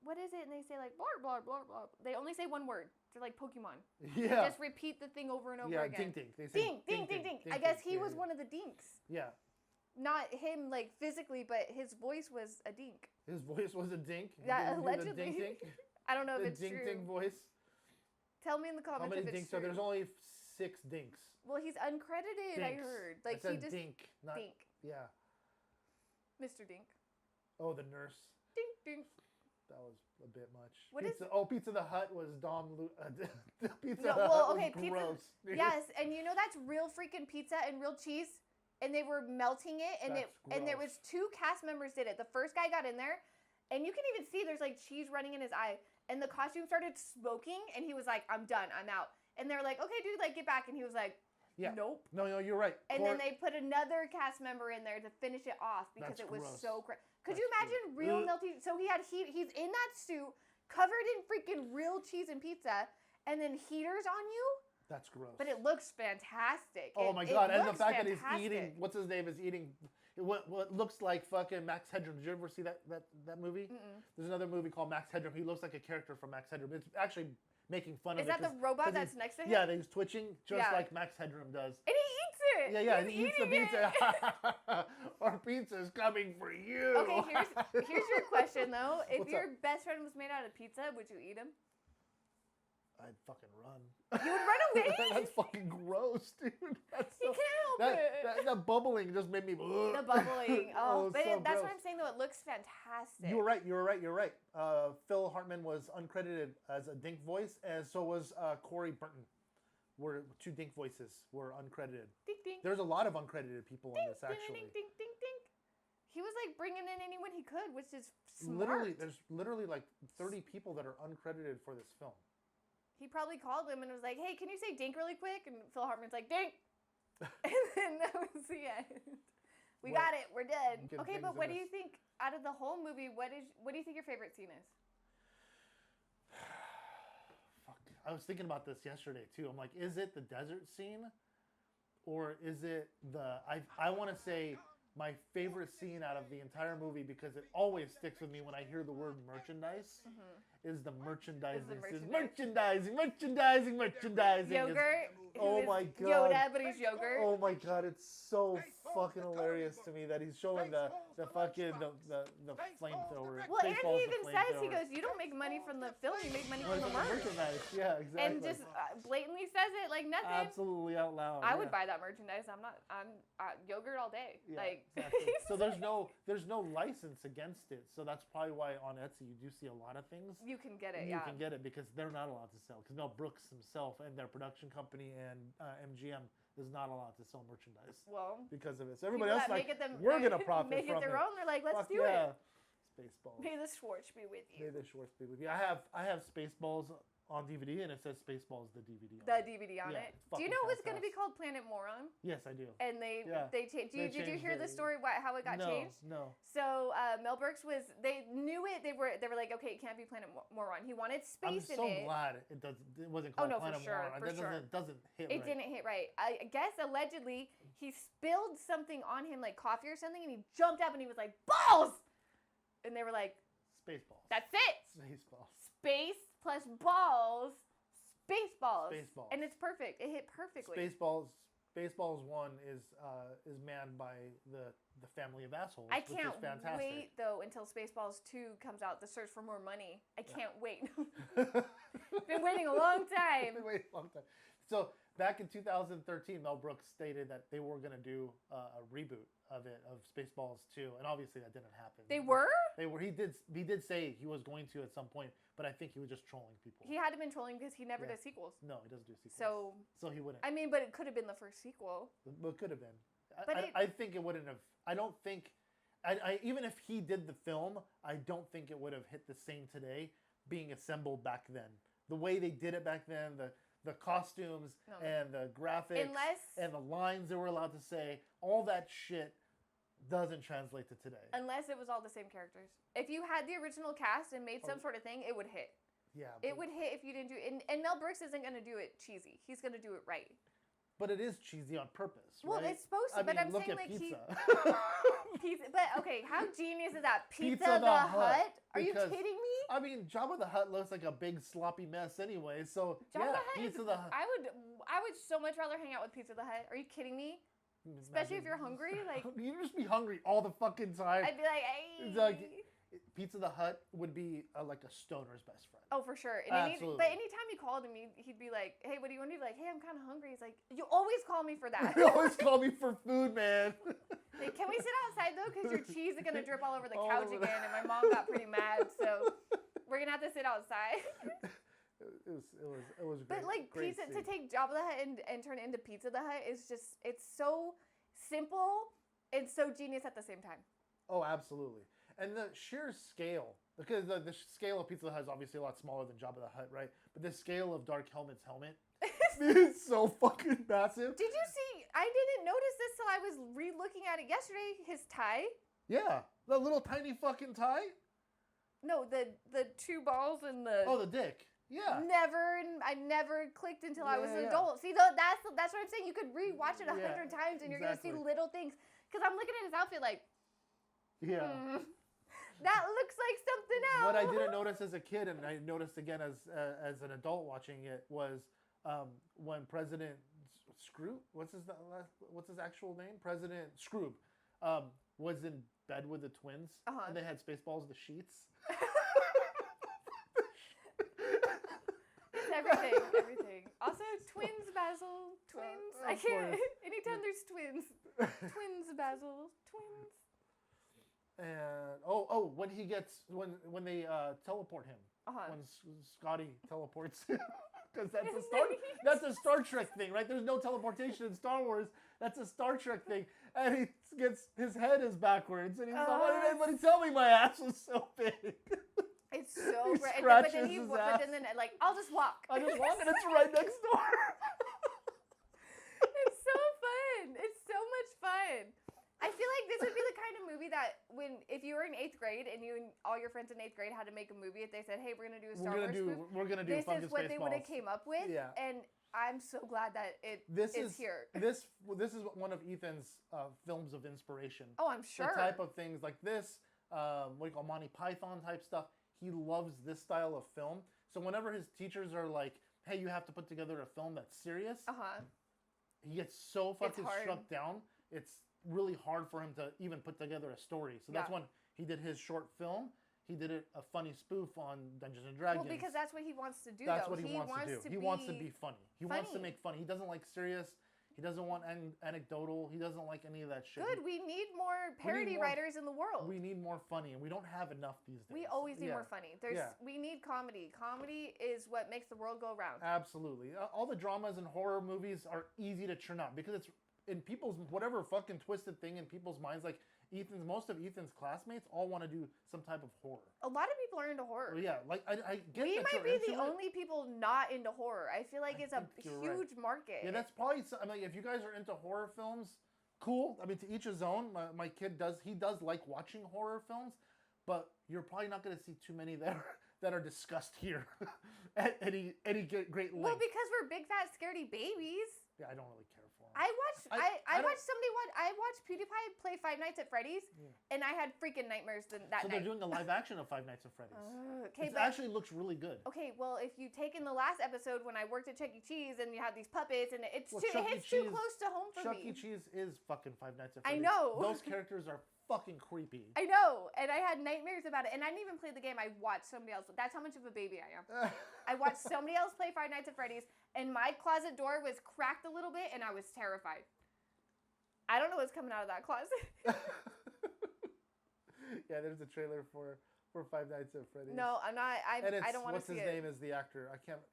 Speaker 1: what is it? And they say like blah blah blah blah. They only say one word. They're like Pokemon.
Speaker 2: Yeah.
Speaker 1: Just repeat the thing over and over
Speaker 2: Yeah,
Speaker 1: again.
Speaker 2: dink. They say
Speaker 1: Dink. I guess he was one of the dinks.
Speaker 2: Yeah.
Speaker 1: Not him, like, physically, but his voice was a dink.
Speaker 2: His voice was a dink. He
Speaker 1: Yeah,
Speaker 2: didn't do
Speaker 1: allegedly.
Speaker 2: The dink.
Speaker 1: I don't know if
Speaker 2: The
Speaker 1: it's
Speaker 2: dink
Speaker 1: true.
Speaker 2: dink voice.
Speaker 1: Tell me in the
Speaker 2: How
Speaker 1: comments
Speaker 2: many
Speaker 1: if it's
Speaker 2: dinks
Speaker 1: true.
Speaker 2: are there? There's only 6 dinks.
Speaker 1: Well, he's uncredited, I
Speaker 2: Dinks.
Speaker 1: heard.
Speaker 2: I
Speaker 1: Like,
Speaker 2: said
Speaker 1: he just...
Speaker 2: dink, not
Speaker 1: Dink.
Speaker 2: Yeah.
Speaker 1: Mr. Dink.
Speaker 2: Oh, the nurse.
Speaker 1: Dink.
Speaker 2: That was a bit much.
Speaker 1: What is-
Speaker 2: Pizza the Hut was Pizza
Speaker 1: No,
Speaker 2: the
Speaker 1: well,
Speaker 2: Hut
Speaker 1: okay,
Speaker 2: was
Speaker 1: pizza...
Speaker 2: gross.
Speaker 1: Yes, and you know that's real freaking pizza and real cheese? And they were melting it, and there
Speaker 2: gross.
Speaker 1: was 2 cast members did it. The first guy got in there, and you can even see there's, like, cheese running in his eye. And the costume started smoking, and he was like, I'm done, I'm out. And they're like, okay, dude, like, get back. And he was like,
Speaker 2: Yeah.
Speaker 1: nope.
Speaker 2: No, you're right.
Speaker 1: And then they put another cast member in there to finish it off because
Speaker 2: That's
Speaker 1: it was
Speaker 2: gross.
Speaker 1: so crazy. Could
Speaker 2: That's
Speaker 1: you imagine real
Speaker 2: gross.
Speaker 1: melty? So he had heat. He's in that suit, covered in freaking real cheese and pizza, and then heaters on you.
Speaker 2: That's gross.
Speaker 1: But it looks fantastic.
Speaker 2: Oh
Speaker 1: It-
Speaker 2: my
Speaker 1: it
Speaker 2: god! And the
Speaker 1: looks
Speaker 2: fact that he's
Speaker 1: fantastic.
Speaker 2: eating, what's his name, is eating what looks like fucking Max Headroom. Did you ever see that movie?
Speaker 1: Mm-mm.
Speaker 2: There's another movie called Max Headroom. He looks like a character from Max Headroom. It's actually making fun
Speaker 1: Is
Speaker 2: of it.
Speaker 1: that the
Speaker 2: 'cause
Speaker 1: robot that's
Speaker 2: he's-
Speaker 1: next to him?
Speaker 2: Yeah, that he's twitching just
Speaker 1: Yeah.
Speaker 2: like Max Headroom does.
Speaker 1: And he eats it.
Speaker 2: Yeah,
Speaker 1: He's
Speaker 2: he eats the
Speaker 1: eating
Speaker 2: pizza.
Speaker 1: it.
Speaker 2: Our pizza's coming for you.
Speaker 1: Okay, here's your question though. If
Speaker 2: What's
Speaker 1: your
Speaker 2: up?
Speaker 1: best friend was made out of pizza, would you eat him?
Speaker 2: I'd fucking run.
Speaker 1: You would run away?
Speaker 2: That's fucking gross, dude. That's
Speaker 1: You
Speaker 2: so,
Speaker 1: can't help it.
Speaker 2: that bubbling just made me.
Speaker 1: The bubbling. Oh,
Speaker 2: it's
Speaker 1: but
Speaker 2: so
Speaker 1: that's
Speaker 2: gross.
Speaker 1: what I'm saying though. It looks fantastic.
Speaker 2: You're right. Phil Hartman was uncredited as a dink voice, and so was Corey Burton. Were 2 dink voices were uncredited.
Speaker 1: Ding ding.
Speaker 2: There's a lot of uncredited people in this
Speaker 1: Ding,
Speaker 2: actually.
Speaker 1: ding, ding, ding, ding. He was like bringing in anyone he could, which is smart.
Speaker 2: Literally, there's literally like 30 people that are uncredited for this film.
Speaker 1: He probably called him and was like, "Hey, can you say dink really quick?" And Phil Hartman's like, "Dink," and then that was the end. We
Speaker 2: What?
Speaker 1: got it. We're done.
Speaker 2: Good
Speaker 1: Okay,
Speaker 2: things
Speaker 1: but
Speaker 2: in
Speaker 1: what do
Speaker 2: this.
Speaker 1: you think out of the whole movie? What do you think your favorite scene is?
Speaker 2: Fuck. I was thinking about this yesterday too. I'm like, is it the desert scene, or is it the? I want to say my favorite scene out of the entire movie, because it always sticks with me when I hear the word merchandise. Is the merchandising? It's merchandising.
Speaker 1: Yogurt.
Speaker 2: Oh
Speaker 1: who
Speaker 2: my
Speaker 1: is
Speaker 2: God.
Speaker 1: Yoda, but he's yogurt.
Speaker 2: Oh my god, it's so fucking hilarious to me that he's showing the fucking the flamethrower.
Speaker 1: Well, and
Speaker 2: Spaceballs
Speaker 1: he
Speaker 2: the
Speaker 1: even says, he
Speaker 2: flamethrower.
Speaker 1: goes, "You don't make money from the film, you make money
Speaker 2: Well,
Speaker 1: from the
Speaker 2: it's
Speaker 1: merch."
Speaker 2: merchandise. Yeah, exactly.
Speaker 1: And just blatantly says it like nothing.
Speaker 2: absolutely out loud.
Speaker 1: I would
Speaker 2: yeah.
Speaker 1: buy that merchandise. I'm yogurt all day.
Speaker 2: Yeah,
Speaker 1: Like
Speaker 2: exactly. So there's no license against it. So that's probably why on Etsy you do see a lot of things.
Speaker 1: you can get it.
Speaker 2: You
Speaker 1: Yeah.
Speaker 2: can get it because they're not allowed to sell. Because Mel Brooks himself and their production company and MGM is not allowed to sell merchandise
Speaker 1: Well,
Speaker 2: because of it. So
Speaker 1: people
Speaker 2: everybody else
Speaker 1: that
Speaker 2: like,
Speaker 1: make it them,
Speaker 2: we're gonna profit
Speaker 1: make
Speaker 2: from
Speaker 1: it their
Speaker 2: it.
Speaker 1: own. They're like, let's
Speaker 2: Fuck
Speaker 1: do
Speaker 2: yeah.
Speaker 1: it.
Speaker 2: Spaceballs.
Speaker 1: May the Schwartz be with you.
Speaker 2: May the Schwartz be with you. I have Spaceballs on DVD, and it says Spaceballs the DVD.
Speaker 1: The DVD on
Speaker 2: Yeah,
Speaker 1: it.
Speaker 2: it's
Speaker 1: Do you
Speaker 2: fucking
Speaker 1: know it's going to be
Speaker 2: fast-ass.
Speaker 1: called Planet Moron?
Speaker 2: Yes, I do.
Speaker 1: And they changed. Did you
Speaker 2: changed
Speaker 1: hear the
Speaker 2: it.
Speaker 1: story? How it got changed?
Speaker 2: No.
Speaker 1: So Mel Brooks they knew it. They were like, okay, it can't be Planet Moron. He wanted space
Speaker 2: I'm
Speaker 1: in it.
Speaker 2: so glad it wasn't
Speaker 1: Oh,
Speaker 2: called
Speaker 1: no,
Speaker 2: Planet
Speaker 1: for sure,
Speaker 2: Moron.
Speaker 1: for
Speaker 2: That
Speaker 1: sure.
Speaker 2: doesn't hit
Speaker 1: It
Speaker 2: right.
Speaker 1: didn't hit right. I guess allegedly he spilled something on him, like coffee or something, and he jumped up and he was like, balls! And they were like,
Speaker 2: Spaceballs.
Speaker 1: that's it!
Speaker 2: Spaceballs.
Speaker 1: Space plus balls, Spaceballs.
Speaker 2: Spaceballs.
Speaker 1: And it's perfect. It hit perfectly.
Speaker 2: Spaceballs 1 is manned by the family of assholes.
Speaker 1: I
Speaker 2: which
Speaker 1: can't
Speaker 2: is fantastic.
Speaker 1: wait, though, until Spaceballs 2 comes out, The Search for More Money. I can't wait. Been waiting a long time.
Speaker 2: Been waiting a long time. So back in 2013, Mel Brooks stated that they were going to do a reboot of Spaceballs 2, and obviously that didn't happen.
Speaker 1: They were?
Speaker 2: They were. He did say he was going to at some point, but I think he was just trolling people.
Speaker 1: He had to been trolling because he never does sequels.
Speaker 2: No, he doesn't do sequels. So he wouldn't.
Speaker 1: I mean, but it could have been the first sequel.
Speaker 2: But it could have been.
Speaker 1: But
Speaker 2: I think it wouldn't have. I don't think. Even if he did the film, I don't think it would have hit the same today, being assembled back then. The way they did it back then, the costumes and the graphics and the lines they were allowed to say, all that shit doesn't translate to today.
Speaker 1: Unless it was all the same characters. If you had the original cast and made some sort of thing, it would hit.
Speaker 2: Yeah.
Speaker 1: It would hit if you didn't do it. And Mel Brooks isn't going to do it cheesy. He's going to do it right.
Speaker 2: But it is cheesy on purpose,
Speaker 1: well,
Speaker 2: right?
Speaker 1: it's supposed to,
Speaker 2: I mean,
Speaker 1: but I'm
Speaker 2: look
Speaker 1: saying
Speaker 2: at
Speaker 1: like
Speaker 2: pizza.
Speaker 1: pizza. But okay, how genius is that?
Speaker 2: Pizza the Hut.
Speaker 1: Are you
Speaker 2: Because,
Speaker 1: kidding me?
Speaker 2: I mean, Jabba the Hutt looks like a big sloppy mess anyway. So
Speaker 1: Jabba
Speaker 2: yeah,
Speaker 1: the Hutt
Speaker 2: Pizza
Speaker 1: is,
Speaker 2: the Hut.
Speaker 1: I would so much rather hang out with Pizza the Hut. Are you kidding me? Especially if you're hungry, like
Speaker 2: you just be hungry all the fucking time.
Speaker 1: I'd be like, hey.
Speaker 2: It's like Pizza the Hut would be like a stoner's best friend.
Speaker 1: Oh, for sure. And
Speaker 2: Absolutely.
Speaker 1: but anytime you called him, he'd be like, hey, what do you want to do? Like, hey, I'm kind of hungry. He's like, you always call me for that.
Speaker 2: You always call me for food, man.
Speaker 1: Like, can we sit outside, though? Because your cheese is going to drip all over the
Speaker 2: All
Speaker 1: couch
Speaker 2: over
Speaker 1: again. And my mom got pretty mad. So we're going to have to sit outside.
Speaker 2: It was great.
Speaker 1: But, like,
Speaker 2: great
Speaker 1: pizza,
Speaker 2: scene.
Speaker 1: to take Jabba the Hutt and turn it into Pizza the Hut is just, it's so simple and so genius at the same time.
Speaker 2: Oh, absolutely. And the sheer scale, because the scale of Pizza Hut is obviously a lot smaller than Jabba the Hutt, right? But the scale of Dark Helmet's helmet is so fucking massive.
Speaker 1: Did you see? I didn't notice this till I was re-looking at it yesterday. His tie.
Speaker 2: Yeah, the little tiny fucking tie.
Speaker 1: No, the two balls and the.
Speaker 2: Oh, the dick. Yeah.
Speaker 1: I never clicked until I was an
Speaker 2: Yeah.
Speaker 1: adult. See, that's what I'm saying. You could re-watch it 100
Speaker 2: Yeah,
Speaker 1: times and you're gonna see
Speaker 2: exactly.
Speaker 1: little things. Because I'm looking at his outfit like,
Speaker 2: Yeah.
Speaker 1: that looks like something else.
Speaker 2: What I didn't notice as a kid, and I noticed again as an adult watching it, was when President Scrooge, what's his actual name? President Scrooge, was in bed with the twins, and they had Spaceballs the sheets.
Speaker 1: It's everything. Also, twins, Basil. Twins. I can't. Anytime there's twins. Twins, Basil. Twins.
Speaker 2: And when they teleport him, when Scotty teleports him, because that's a Star Trek thing, right? There's no teleportation in Star Wars. That's a Star Trek thing, and his head is backwards, and he's like, "Why did anybody tell me my ass was so big?"
Speaker 1: It's so great.
Speaker 2: Scratches
Speaker 1: But then like, I'll just walk.
Speaker 2: I just walk, and it's right next door.
Speaker 1: It's so fun. It's so much fun. I feel like this would be the kind of movie that if you were in 8th grade and you and all your friends in 8th grade had to make a movie, if they said, hey, we're going to do a Star Wars movie,
Speaker 2: we're gonna do
Speaker 1: this is what they would have came up with.
Speaker 2: Yeah.
Speaker 1: And I'm so glad that
Speaker 2: This
Speaker 1: is
Speaker 2: is
Speaker 1: here.
Speaker 2: This is one of Ethan's films of inspiration.
Speaker 1: Oh, I'm sure.
Speaker 2: The type of things like this, what you call Monty Python type stuff. He loves this style of film. So whenever his teachers are like, hey, you have to put together a film that's serious, he gets so fucking struck down. It's really hard for him to even put together a story. So that's when he did his short film. He did a funny spoof on Dungeons and Dragons.
Speaker 1: Well, because that's what he wants to do.
Speaker 2: That's
Speaker 1: though.
Speaker 2: what he wants to do. He wants to be funny. He wants to
Speaker 1: funny.
Speaker 2: make funny. He doesn't like serious. He doesn't want anecdotal. He doesn't like any of that shit.
Speaker 1: Good. We need more parody writers in the world.
Speaker 2: We need more funny, and we don't have enough these days.
Speaker 1: We always need more funny. We need comedy. Comedy is what makes the world go round.
Speaker 2: Absolutely. All the dramas and horror movies are easy to churn out because it's in people's whatever fucking twisted thing in people's minds. Like most of Ethan's classmates all want to do some type of horror.
Speaker 1: A lot of people are into horror.
Speaker 2: Well, yeah, like I get
Speaker 1: We
Speaker 2: that
Speaker 1: might
Speaker 2: you're
Speaker 1: be the
Speaker 2: into it.
Speaker 1: only people not into horror. I feel like it's a
Speaker 2: think you're
Speaker 1: huge market.
Speaker 2: Yeah, that's probably. I mean, if you guys are into horror films, cool. I mean, to each his own. My kid does like watching horror films, but you're probably not going to see too many that are discussed here at any great length.
Speaker 1: Well, because we're big fat scaredy babies.
Speaker 2: Yeah, I don't really care for them.
Speaker 1: I watched PewDiePie play Five Nights at Freddy's, and I had freaking nightmares that
Speaker 2: So
Speaker 1: night.
Speaker 2: they're doing a live action of Five Nights at Freddy's.
Speaker 1: Okay,
Speaker 2: It
Speaker 1: but
Speaker 2: actually looks really good.
Speaker 1: okay, well, if you take in the last episode when I worked at Chuck E. Cheese and you have these puppets and it
Speaker 2: Well,
Speaker 1: hits too close to home for
Speaker 2: Chuck
Speaker 1: me.
Speaker 2: E. Cheese is fucking Five Nights at
Speaker 1: I
Speaker 2: Freddy's.
Speaker 1: know.
Speaker 2: Those characters are fucking creepy.
Speaker 1: I know, and I had nightmares about it, and I didn't even play the game. I watched somebody else. That's how much of a baby I am. I watched somebody else play Five Nights at Freddy's, and my closet door was cracked a little bit, and I was terrified. I don't know what's coming out of that closet.
Speaker 2: Yeah, there's a trailer for Five Nights at Freddy's.
Speaker 1: No, I'm not. I don't want to see
Speaker 2: What's his
Speaker 1: it.
Speaker 2: name is the actor? I can't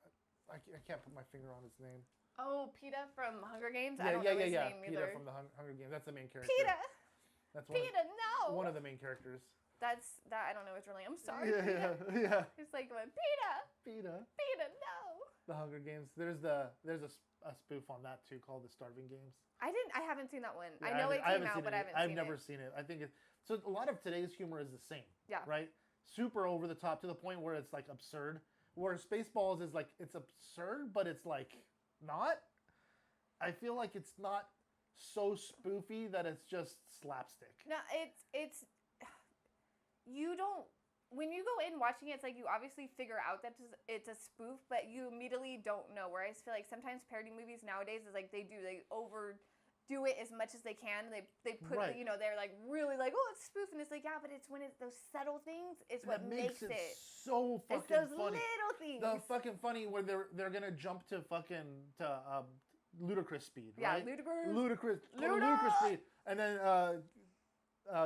Speaker 2: put my finger on his name.
Speaker 1: Oh, PETA from Hunger Games.
Speaker 2: Yeah,
Speaker 1: I don't know his name
Speaker 2: PETA
Speaker 1: either.
Speaker 2: from the Hunger Games. That's the main character.
Speaker 1: PETA.
Speaker 2: That's
Speaker 1: PETA. No.
Speaker 2: one of the main characters.
Speaker 1: That's that. I don't know his real name. I'm sorry.
Speaker 2: Yeah,
Speaker 1: PETA.
Speaker 2: yeah.
Speaker 1: It's like going PETA.
Speaker 2: PETA.
Speaker 1: PETA. No.
Speaker 2: The Hunger Games. There's a spoof on that too called the Starving Games.
Speaker 1: I haven't seen that one.
Speaker 2: Yeah,
Speaker 1: I know it came out, but I haven't seen it.
Speaker 2: I've never seen it. I think so. A lot of today's humor is the same.
Speaker 1: Yeah.
Speaker 2: Right. Super over the top to the point where it's like absurd. Where Spaceballs is like it's absurd, but it's like not. I feel like it's not so spoofy that it's just slapstick.
Speaker 1: No, it's you don't. When you go in watching it, it's like you obviously figure out that it's a spoof, but you immediately don't know. Whereas I feel like sometimes parody movies nowadays is like they overdo it as much as they can. They put
Speaker 2: Right.
Speaker 1: They're like really like, oh, it's spoof, and it's like, yeah, but it's when it's those subtle things is what makes it
Speaker 2: so fucking
Speaker 1: it's those
Speaker 2: funny.
Speaker 1: little things.
Speaker 2: The fucking funny where they're gonna jump to Ludicrous Speed, right?
Speaker 1: Yeah,
Speaker 2: Ludicrous Speed, and then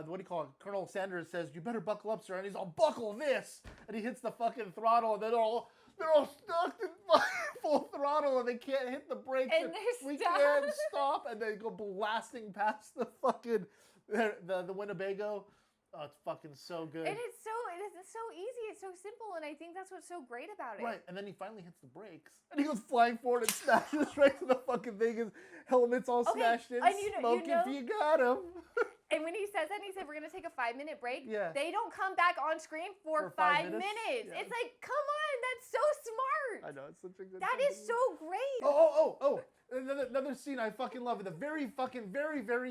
Speaker 2: what do you call it? Colonel Sanders says, "You better buckle up, sir," and he's all, "Buckle this," and he hits the fucking throttle, and they're all stuck in full throttle, and they can't hit the brakes.
Speaker 1: And they're
Speaker 2: we
Speaker 1: stuck.
Speaker 2: can't stop, and they go blasting past the fucking the Winnebago. Oh, it's fucking so good.
Speaker 1: And it's so easy. It's so simple, and I think that's what's so great about it.
Speaker 2: Right, and then he finally hits the brakes, and he goes flying forward and smashes right to the fucking thing. His helmet's all smashed in.
Speaker 1: and
Speaker 2: Smoke if you got him.
Speaker 1: And when he says that, and he said, we're going to take a 5-minute break.
Speaker 2: Yeah.
Speaker 1: They don't come back on screen for 5 minutes.
Speaker 2: Yeah.
Speaker 1: It's like, come on, that's so smart.
Speaker 2: I know, it's such a good
Speaker 1: That
Speaker 2: thing.
Speaker 1: is so great.
Speaker 2: Oh. Another scene I fucking love at the very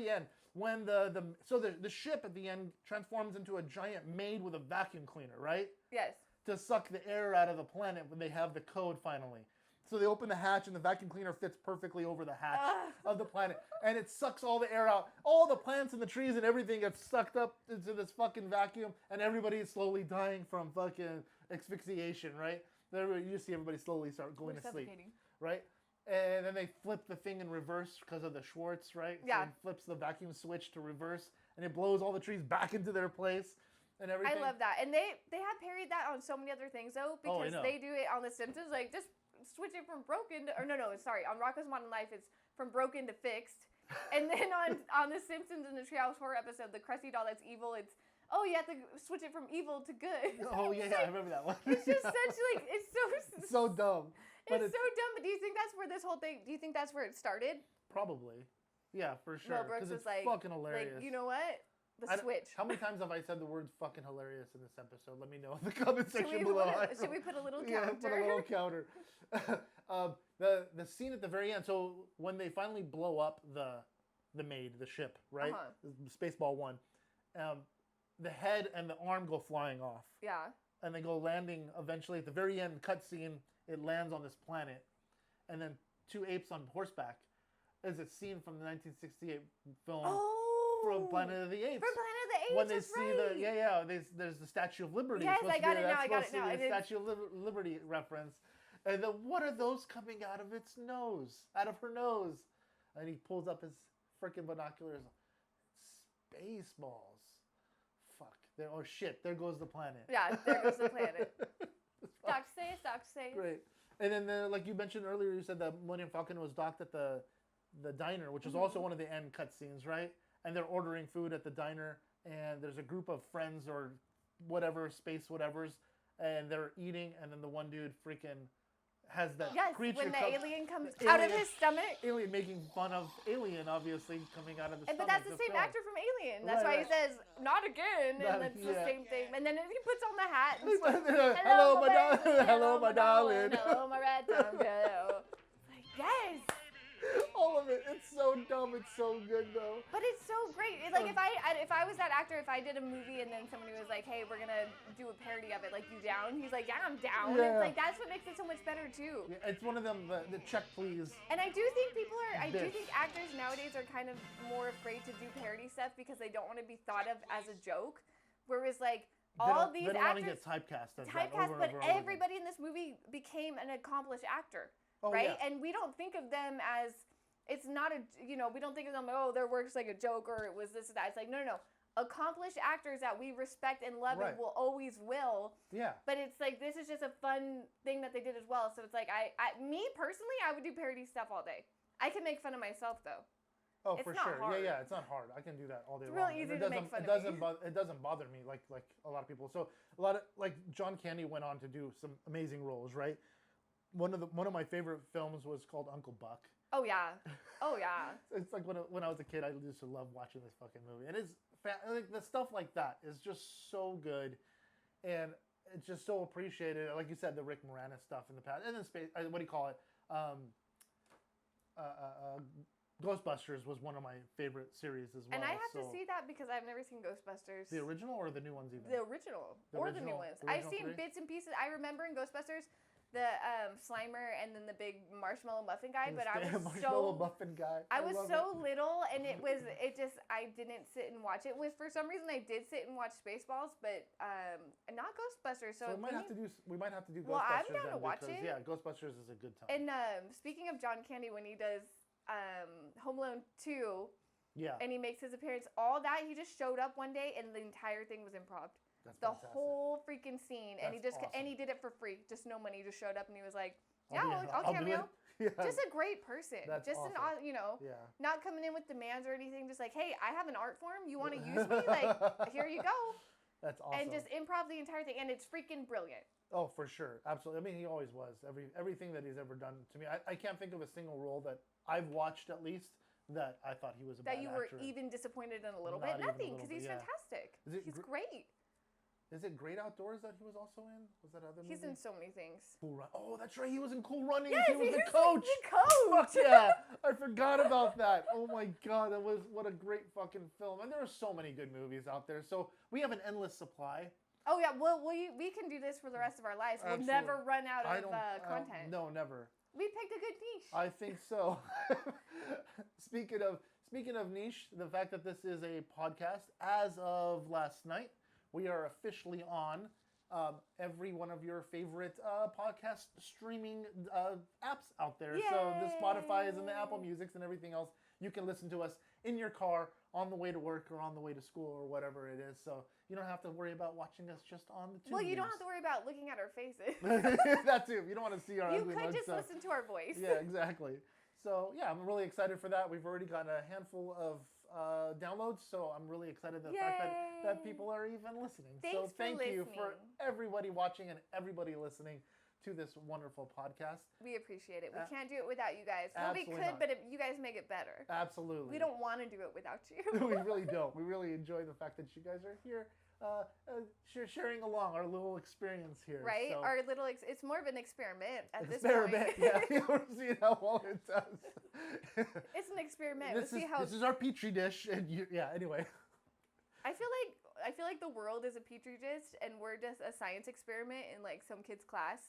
Speaker 2: end. When the ship at the end transforms into a giant maid with a vacuum cleaner, right?
Speaker 1: Yes.
Speaker 2: To suck the air out of the planet when they have the code finally. So they open the hatch and the vacuum cleaner fits perfectly over the hatch of the planet. And it sucks all the air out. All the plants and the trees and everything gets sucked up into this fucking vacuum. And everybody is slowly dying from fucking asphyxiation, right? You just see everybody slowly start going to sleep, right? And then they flip the thing in reverse because of the Schwartz, right?
Speaker 1: Yeah.
Speaker 2: So it flips the vacuum switch to reverse. And it blows all the trees back into their place and everything.
Speaker 1: I love that. And they have parried that on so many other things, though, because they do it on The Simpsons. Like, just switch it from broken to, on Rocko's Modern Life, it's from broken to fixed. And then on The Simpsons in the Treehouse Horror episode, the crusty doll that's evil, it's, oh, you have to switch it from evil to good.
Speaker 2: Oh, yeah, I remember that one.
Speaker 1: It's just such, like, it's
Speaker 2: so dumb.
Speaker 1: It's so dumb, but do you think that's where this whole thing, do you think that's where it started?
Speaker 2: Probably. Yeah, for sure.
Speaker 1: Mel Brooks was
Speaker 2: it's
Speaker 1: like,
Speaker 2: fucking hilarious.
Speaker 1: Like, you know what? The switch.
Speaker 2: How many times have I said the word fucking hilarious in this episode? Let me know in the comment section
Speaker 1: Should we put a little counter?
Speaker 2: Yeah, put a little counter. The scene at the very end, so when they finally blow up the maid, the ship, right? Spaceball 1, the head and the arm go flying off.
Speaker 1: Yeah.
Speaker 2: And they go landing eventually at the very end cutscene. It lands on this planet, and then 2 apes on horseback. Is a scene from the 1968 film from Planet of the Apes.
Speaker 1: From Planet of the Apes,
Speaker 2: when they
Speaker 1: that's
Speaker 2: see
Speaker 1: right.
Speaker 2: there's the Statue of Liberty.
Speaker 1: Yes, I got it now.
Speaker 2: The Statue of Liberty reference. And then what are those coming out of its nose? Out of her nose. And he pulls up his freaking binoculars. Spaceballs. Fuck. Oh shit, there goes the planet.
Speaker 1: Yeah, there goes the planet. Doc say.
Speaker 2: Great. And then, like you mentioned earlier, you said that Millennium Falcon was docked at the diner, which is also one of the end cutscenes, right? And they're ordering food at the diner. and there's a group of friends or whatever, space whatevers, and they're eating, and then the one dude freaking has that creature
Speaker 1: when the alien comes out of his stomach.
Speaker 2: Alien making fun of Alien, obviously, coming out of the stomach.
Speaker 1: But that's the same actor from Alien. That's why he says, not again, and it's the same thing. And then he puts on the hat and says, hello, my darling.
Speaker 2: Hello, my darling.
Speaker 1: Hello, my red tongue girl. Like, yes.
Speaker 2: All of it. It's so dumb. It's so good, though.
Speaker 1: But it's so great. It's like, if I was that actor, if I did a movie and then somebody was like, hey, we're going to do a parody of it, like, you down? He's like, yeah, I'm down. Yeah. It's like, that's what makes it so much better, too.
Speaker 2: Yeah, it's one of them, the check, please.
Speaker 1: And I do think I do think actors nowadays are kind of more afraid to do parody stuff because they don't want to be thought of as a joke. Whereas, like, all these actors... They don't want to get typecast. But everybody in this movie became an accomplished actor. Right? Yeah. And we don't think of them as... It's not we don't think of them, oh, their work's like a joke or it was this or that. It's like, no. Accomplished actors that we respect and love and will always will. Yeah. But it's like, this is just a fun thing that they did as well. So it's like, me personally, I would do parody stuff all day. I can make fun of myself, though.
Speaker 2: Oh, it's for sure. Hard. Yeah, it's not hard. I can do that all day long.
Speaker 1: It's real easy to make fun of me.
Speaker 2: It doesn't bother me like a lot of people. So a lot of, like, John Candy went on to do some amazing roles, right? One of my favorite films was called Uncle Buck.
Speaker 1: Oh yeah.
Speaker 2: It's like when I was a kid, I used to love watching this fucking movie, and it's like the stuff like that is just so good, and it's just so appreciated. Like you said, the Rick Moranis stuff in the past, and then what do you call it? Ghostbusters was one of my favorite series as well.
Speaker 1: And I have to see that because I've never seen Ghostbusters.
Speaker 2: The original or the new ones even?
Speaker 1: The original the new ones. I've seen bits and pieces. I remember in Ghostbusters the Slimer and then the big marshmallow muffin guy, but I was so little, and I didn't sit and watch it. For some reason I did sit and watch Spaceballs, but not Ghostbusters. So
Speaker 2: we might have to do Ghostbusters.
Speaker 1: Well, I'm down to watch it.
Speaker 2: Yeah, Ghostbusters is a good time.
Speaker 1: And speaking of John Candy, when he does Home Alone 2, and he makes his appearance, all that, he just showed up one day and the entire thing was improv. The whole freaking scene, and he did it for free, just no money. He just showed up and he was like, I'll cameo. Yeah. Just a great person.
Speaker 2: That's
Speaker 1: just
Speaker 2: awesome.
Speaker 1: Not coming in with demands or anything. Just like, hey, I have an art form. You want to use me? Like, here you go.
Speaker 2: That's awesome.
Speaker 1: And just improv the entire thing, and it's freaking brilliant.
Speaker 2: Oh, for sure, absolutely. I mean, he always was. Everything that he's ever done to me, I can't think of a single role that I've watched at least that I thought he was a bad actor.
Speaker 1: That you were even disappointed in a little bit? Nothing, because he's fantastic. He's great.
Speaker 2: Is it Great Outdoors that he was also in? Was that other movie?
Speaker 1: He's in so many things.
Speaker 2: Cool Run. Oh, that's right. He was in Cool Runnings.
Speaker 1: Yes,
Speaker 2: he was the coach.
Speaker 1: The coach.
Speaker 2: Fuck yeah. I forgot about that. Oh my God. What a great fucking film. And there are so many good movies out there. So we have an endless supply.
Speaker 1: Oh yeah. Well, we can do this for the rest of our lives. We'll never run out of content.
Speaker 2: No, never.
Speaker 1: We picked a good niche.
Speaker 2: I think so. Speaking of niche, the fact that this is a podcast, as of last night, we are officially on every one of your favorite podcast streaming apps out there. Yay! So the Spotify is in the Apple Musics and everything else. You can listen to us in your car, on the way to work, or on the way to school, or whatever it is. So you don't have to worry about watching us just on the tube.
Speaker 1: Well, you don't have to worry about looking at our faces.
Speaker 2: That too. You don't want to see our ugly
Speaker 1: mugs. You could just
Speaker 2: so.
Speaker 1: listen to our voice.
Speaker 2: Yeah, exactly. So yeah, I'm really excited for that. We've already got a handful of downloads, so I'm really excited the fact that people are even listening. Thank you for everybody watching and everybody listening to this wonderful podcast.
Speaker 1: We appreciate it. We can't do it without you guys. Well, we could, but you guys make it better.
Speaker 2: Absolutely.
Speaker 1: We don't want to do it without you.
Speaker 2: We really don't. We really enjoy the fact that you guys are here sharing along our little experience here.
Speaker 1: Right? So. Our little, it's more of an experiment at this
Speaker 2: point.
Speaker 1: Yeah.
Speaker 2: You'll see how well it does.
Speaker 1: It's an experiment.
Speaker 2: This is our petri dish, and anyway.
Speaker 1: I feel like the world is a petri dish, and we're just a science experiment in like some kid's class.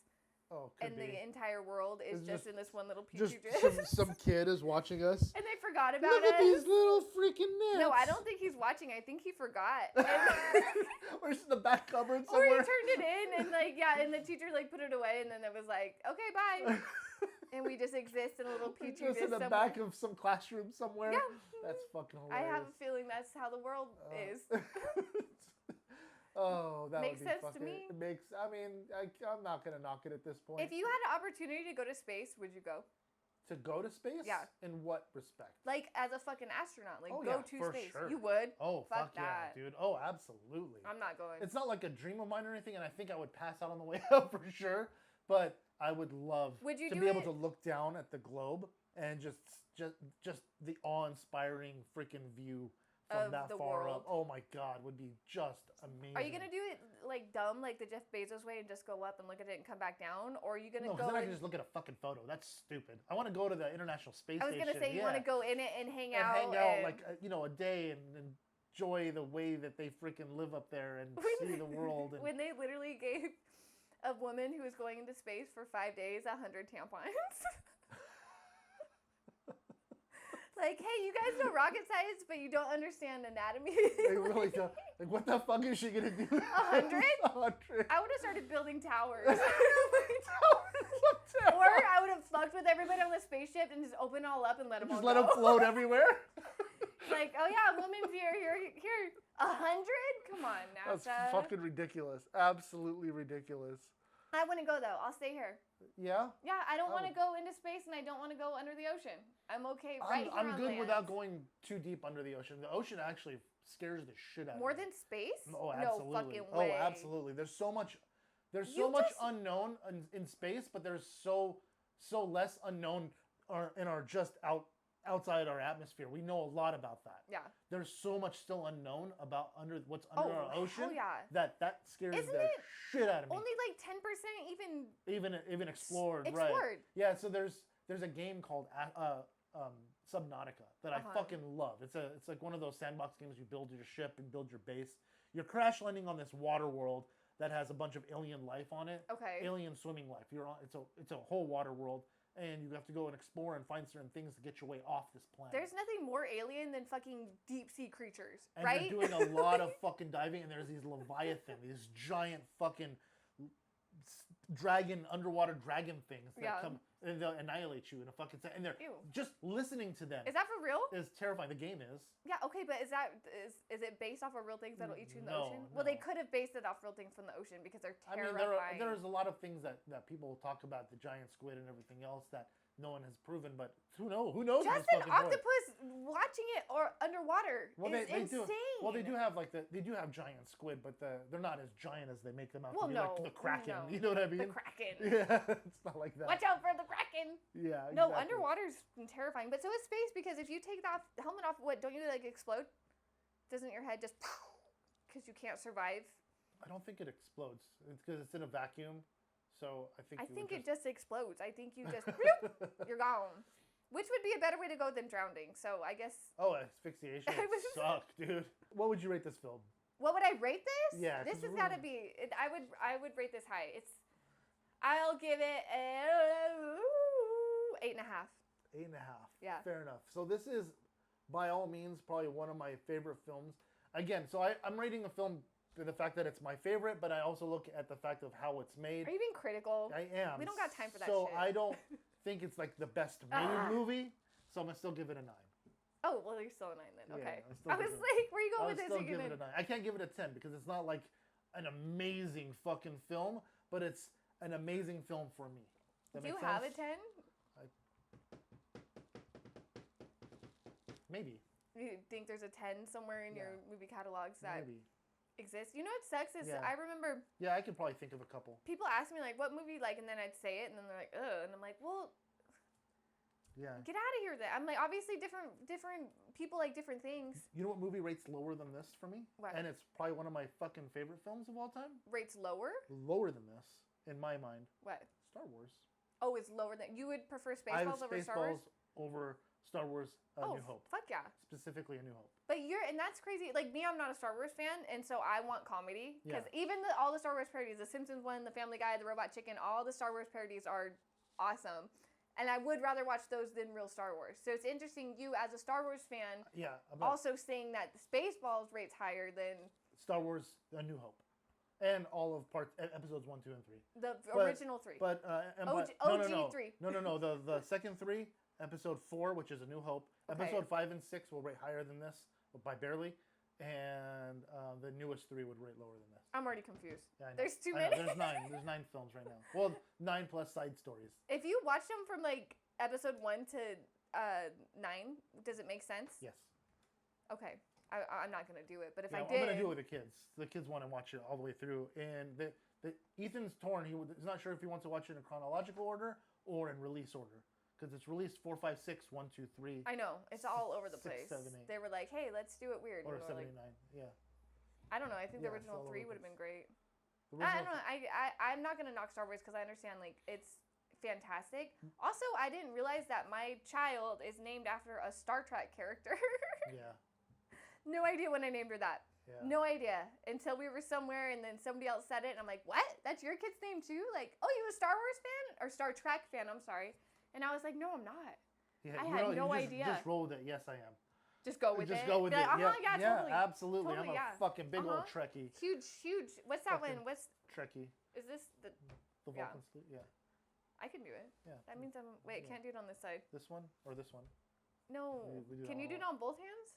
Speaker 2: Oh,
Speaker 1: and the entire world is just in this one little petri dish.
Speaker 2: Some kid is watching us.
Speaker 1: And they forgot about
Speaker 2: Look at these little freaking nits.
Speaker 1: No, I don't think he's watching. I think he forgot.
Speaker 2: Or it's in the back cupboard somewhere.
Speaker 1: Or he turned it in and the teacher put it away, and then it was like, okay, bye. And we just exist in a little petri dish
Speaker 2: in the back of some classroom somewhere.
Speaker 1: Yeah.
Speaker 2: That's fucking hilarious.
Speaker 1: I have a feeling that's how the world is.
Speaker 2: Oh, that
Speaker 1: makes
Speaker 2: would be
Speaker 1: sense to me.
Speaker 2: I'm not gonna knock it at this point.
Speaker 1: If you had an opportunity to go to space, would you go?
Speaker 2: To go to space?
Speaker 1: Yeah.
Speaker 2: In what respect?
Speaker 1: Like as a fucking astronaut, like
Speaker 2: Oh,
Speaker 1: go
Speaker 2: yeah,
Speaker 1: to
Speaker 2: for
Speaker 1: space.
Speaker 2: sure.
Speaker 1: You would.
Speaker 2: Oh, fuck
Speaker 1: that.
Speaker 2: yeah, dude. Oh, absolutely.
Speaker 1: I'm not going.
Speaker 2: It's not like a dream of mine or anything, and I think I would pass out on the way up for sure. But I would love to be able to look down at the globe and just the awe-inspiring freaking view from
Speaker 1: Of
Speaker 2: that
Speaker 1: the
Speaker 2: far
Speaker 1: world.
Speaker 2: up. Oh my god, would be just amazing.
Speaker 1: Are you gonna do it like dumb, like the Jeff Bezos way, and just go up and look at it and come back down, or are you gonna
Speaker 2: No,
Speaker 1: go?
Speaker 2: because then I can just look at a fucking photo. That's stupid. I want to go to the International Space
Speaker 1: I was
Speaker 2: Station.
Speaker 1: gonna say you want to go in it and hang out,
Speaker 2: like a day and enjoy the way that they freaking live up there and see the world. And
Speaker 1: when they literally gave a woman who was going into space for 5 days 100 tampons. Like, hey, you guys know rocket science, but you don't understand anatomy.
Speaker 2: They really don't. Like, what the fuck is she gonna do?
Speaker 1: 100?
Speaker 2: 100.
Speaker 1: I would have started building towers.
Speaker 2: Or
Speaker 1: Or I would have fucked with everybody on the spaceship and just open it all up and let them all
Speaker 2: just let
Speaker 1: go.
Speaker 2: them float everywhere.
Speaker 1: Like, oh yeah, woman's here. 100? Come on, NASA.
Speaker 2: That's fucking ridiculous. Absolutely ridiculous.
Speaker 1: I wouldn't go though. I'll stay here.
Speaker 2: Yeah.
Speaker 1: Yeah, I don't want to
Speaker 2: would-
Speaker 1: go into space and I don't want to go under the ocean. I'm okay right here
Speaker 2: I'm
Speaker 1: on
Speaker 2: good
Speaker 1: land.
Speaker 2: without going too deep under the ocean. The ocean actually scares the shit out
Speaker 1: More
Speaker 2: of me.
Speaker 1: than space?
Speaker 2: Oh, absolutely.
Speaker 1: No fucking way.
Speaker 2: Oh, absolutely. There's so much
Speaker 1: You
Speaker 2: much
Speaker 1: just-
Speaker 2: unknown in space, but there's so less unknown in our outside our atmosphere. We know a lot about that.
Speaker 1: Yeah.
Speaker 2: There's so much still unknown about what's under our ocean
Speaker 1: hell yeah.
Speaker 2: that scares
Speaker 1: Isn't
Speaker 2: the
Speaker 1: it
Speaker 2: shit out of me.
Speaker 1: Only like 10%
Speaker 2: Even explored, right?
Speaker 1: explored.
Speaker 2: Yeah, so there's a game called Subnautica that I fucking love. It's like one of those sandbox games. You build your ship and build your base. You're crash landing on this water world that has a bunch of alien life on it.
Speaker 1: Okay.
Speaker 2: Alien swimming life. It's a whole water world, and you have to go and explore and find certain things to get your way off this planet.
Speaker 1: There's nothing more alien than fucking deep sea creatures,
Speaker 2: and
Speaker 1: right?
Speaker 2: you're doing a lot of fucking diving, and there's these leviathan, these giant fucking underwater dragon things that come and they'll annihilate you in a fucking and they're
Speaker 1: Ew.
Speaker 2: just listening to them
Speaker 1: Is that for real?
Speaker 2: is terrifying. The game is.
Speaker 1: Yeah, okay, but is it based off of real things that'll eat you in the
Speaker 2: No,
Speaker 1: ocean? Well, they
Speaker 2: no.
Speaker 1: could have based it off real things from the ocean because they're
Speaker 2: I mean,
Speaker 1: terrifying.
Speaker 2: there's a lot of things that people talk about, the giant squid and everything else that no one has proven, but who knows? Who knows?
Speaker 1: Just
Speaker 2: at this
Speaker 1: an
Speaker 2: fucking point?
Speaker 1: octopus watching it or underwater is insane.
Speaker 2: They do have giant squid, but they're not as giant as they make them out
Speaker 1: Well,
Speaker 2: to be,
Speaker 1: no,
Speaker 2: like the Kraken.
Speaker 1: no.
Speaker 2: You know what I mean?
Speaker 1: The Kraken.
Speaker 2: Yeah, it's not like that.
Speaker 1: Watch out for the Kraken.
Speaker 2: Yeah.
Speaker 1: No,
Speaker 2: exactly.
Speaker 1: underwater's terrifying, but so is space because if you take the helmet off, what, don't you like explode? Doesn't your head just because you can't survive?
Speaker 2: I don't think it explodes. It's because it's in a vacuum. So I think.
Speaker 1: It just explodes. I think you just bloop, you're gone. Which would be a better way to go than drowning. So I guess.
Speaker 2: Oh, asphyxiation would suck, dude. What would you rate this film?
Speaker 1: What would I rate this?
Speaker 2: Yeah,
Speaker 1: This
Speaker 2: 'cause
Speaker 1: has got to be. I would rate this high. I'll give it 8.5.
Speaker 2: 8.5.
Speaker 1: Yeah.
Speaker 2: Fair enough. So this is, by all means, probably one of my favorite films. Again, so I'm rating a film for the fact that it's my favorite, but I also look at the fact of how it's made.
Speaker 1: Are you being critical?
Speaker 2: I am.
Speaker 1: We don't got time for that
Speaker 2: so
Speaker 1: shit.
Speaker 2: I don't think it's like the best made movie, so I'm going to still give it a 9.
Speaker 1: Oh, well, you're still a 9 then.
Speaker 2: Yeah,
Speaker 1: Okay.
Speaker 2: I'll still
Speaker 1: I was
Speaker 2: give it-
Speaker 1: like, where are you going
Speaker 2: I'll
Speaker 1: with this?
Speaker 2: still
Speaker 1: You're
Speaker 2: give
Speaker 1: gonna-
Speaker 2: it a 9. I can't give it a 10 because it's not like an amazing fucking film, but it's an amazing film for me. That
Speaker 1: Do you
Speaker 2: make
Speaker 1: have
Speaker 2: sense?
Speaker 1: a 10?
Speaker 2: Maybe.
Speaker 1: You think there's a 10 somewhere in your movie catalogs that
Speaker 2: Maybe.
Speaker 1: exist? You know what sucks is
Speaker 2: Yeah.
Speaker 1: I remember
Speaker 2: Yeah, I could probably think of a couple.
Speaker 1: people ask me like, what movie you like, and then I'd say it, and then they're like, ugh, and I'm like, well,
Speaker 2: Yeah.
Speaker 1: get out of here then. I'm like, obviously different people like different things.
Speaker 2: You know what movie rates lower than this for me?
Speaker 1: What?
Speaker 2: And it's probably one of my fucking favorite films of all time.
Speaker 1: Rates lower?
Speaker 2: Lower than this, in my mind.
Speaker 1: What?
Speaker 2: Star Wars.
Speaker 1: Oh, it's lower than you would prefer
Speaker 2: I have
Speaker 1: Spaceballs over Star Wars?
Speaker 2: Spaceballs over Star Wars: A
Speaker 1: Oh,
Speaker 2: New Hope.
Speaker 1: fuck yeah.
Speaker 2: Specifically, A New Hope.
Speaker 1: But and that's crazy. Like me, I'm not a Star Wars fan, and so I want comedy. Because
Speaker 2: Yeah.
Speaker 1: even all the Star Wars parodies, the Simpsons one, the Family Guy, the Robot Chicken, all the Star Wars parodies are awesome. And I would rather watch those than real Star Wars. So it's interesting, you as a Star Wars fan,
Speaker 2: Yeah.
Speaker 1: also saying that the Spaceballs rates higher than
Speaker 2: Star Wars: A New Hope, and all of episodes 1, 2, and 3.
Speaker 1: the
Speaker 2: But-
Speaker 1: original 3.
Speaker 2: But
Speaker 1: OG
Speaker 2: no,
Speaker 1: 3.
Speaker 2: No. The second 3, episode 4, which is A New Hope.
Speaker 1: Okay.
Speaker 2: Episode 5 and 6 will rate higher than this, but by barely, and the newest 3 would rate lower than this.
Speaker 1: I'm already confused.
Speaker 2: Yeah, I know.
Speaker 1: There's too
Speaker 2: I know.
Speaker 1: many.
Speaker 2: There's 9. There's 9 films right now. Well, 9 plus side stories.
Speaker 1: If you watch them from like episode 1 to 9, does it make sense?
Speaker 2: Yes.
Speaker 1: Okay. I'm not going to do it, but if I
Speaker 2: I'm
Speaker 1: did...
Speaker 2: going to do it with the kids. The kids want to watch it all the way through. And Ethan's torn. He's not sure if he wants to watch it in chronological order or in release order. Because it's released 4, 5, 6, 1, 2, 3.
Speaker 1: I know. It's all over the
Speaker 2: 6,
Speaker 1: place.
Speaker 2: 7, 8.
Speaker 1: They were like, hey, let's do it weird.
Speaker 2: Or
Speaker 1: And
Speaker 2: 7,
Speaker 1: we're
Speaker 2: 8, 9.
Speaker 1: like,
Speaker 2: Yeah.
Speaker 1: I don't know. I think the
Speaker 2: Yeah,
Speaker 1: original
Speaker 2: it's all
Speaker 1: 3
Speaker 2: over
Speaker 1: would have
Speaker 2: the
Speaker 1: been great.
Speaker 2: The
Speaker 1: I
Speaker 2: original-
Speaker 1: don't know. I'm not going to knock Star Wars because I understand, like, it's fantastic. Also, I didn't realize that my child is named after a Star Trek character.
Speaker 2: Yeah.
Speaker 1: No idea when I named her that.
Speaker 2: Yeah.
Speaker 1: No idea. Until we were somewhere and then somebody else said it and I'm like, what? That's your kid's name too? Like, oh, you a Star Wars fan? Or Star Trek fan, I'm sorry. And I was like, no, I'm not.
Speaker 2: Yeah,
Speaker 1: I had no idea.
Speaker 2: Just roll with it. Yes, I am.
Speaker 1: Just go with it.
Speaker 2: Just go with
Speaker 1: Be
Speaker 2: it.
Speaker 1: like, yeah, totally.
Speaker 2: Absolutely.
Speaker 1: Totally,
Speaker 2: I'm
Speaker 1: yeah.
Speaker 2: a fucking big old Trekkie.
Speaker 1: Huge. What's that
Speaker 2: Fucking
Speaker 1: one? What's,
Speaker 2: Trekkie.
Speaker 1: is this the,
Speaker 2: The
Speaker 1: Yeah.
Speaker 2: Vulcan salute. Yeah.
Speaker 1: I can do it.
Speaker 2: Yeah.
Speaker 1: That means wait,
Speaker 2: Yeah.
Speaker 1: can't do it on this side.
Speaker 2: This one or this one?
Speaker 1: No.
Speaker 2: We do
Speaker 1: Can
Speaker 2: that
Speaker 1: you do it
Speaker 2: all.
Speaker 1: on both hands?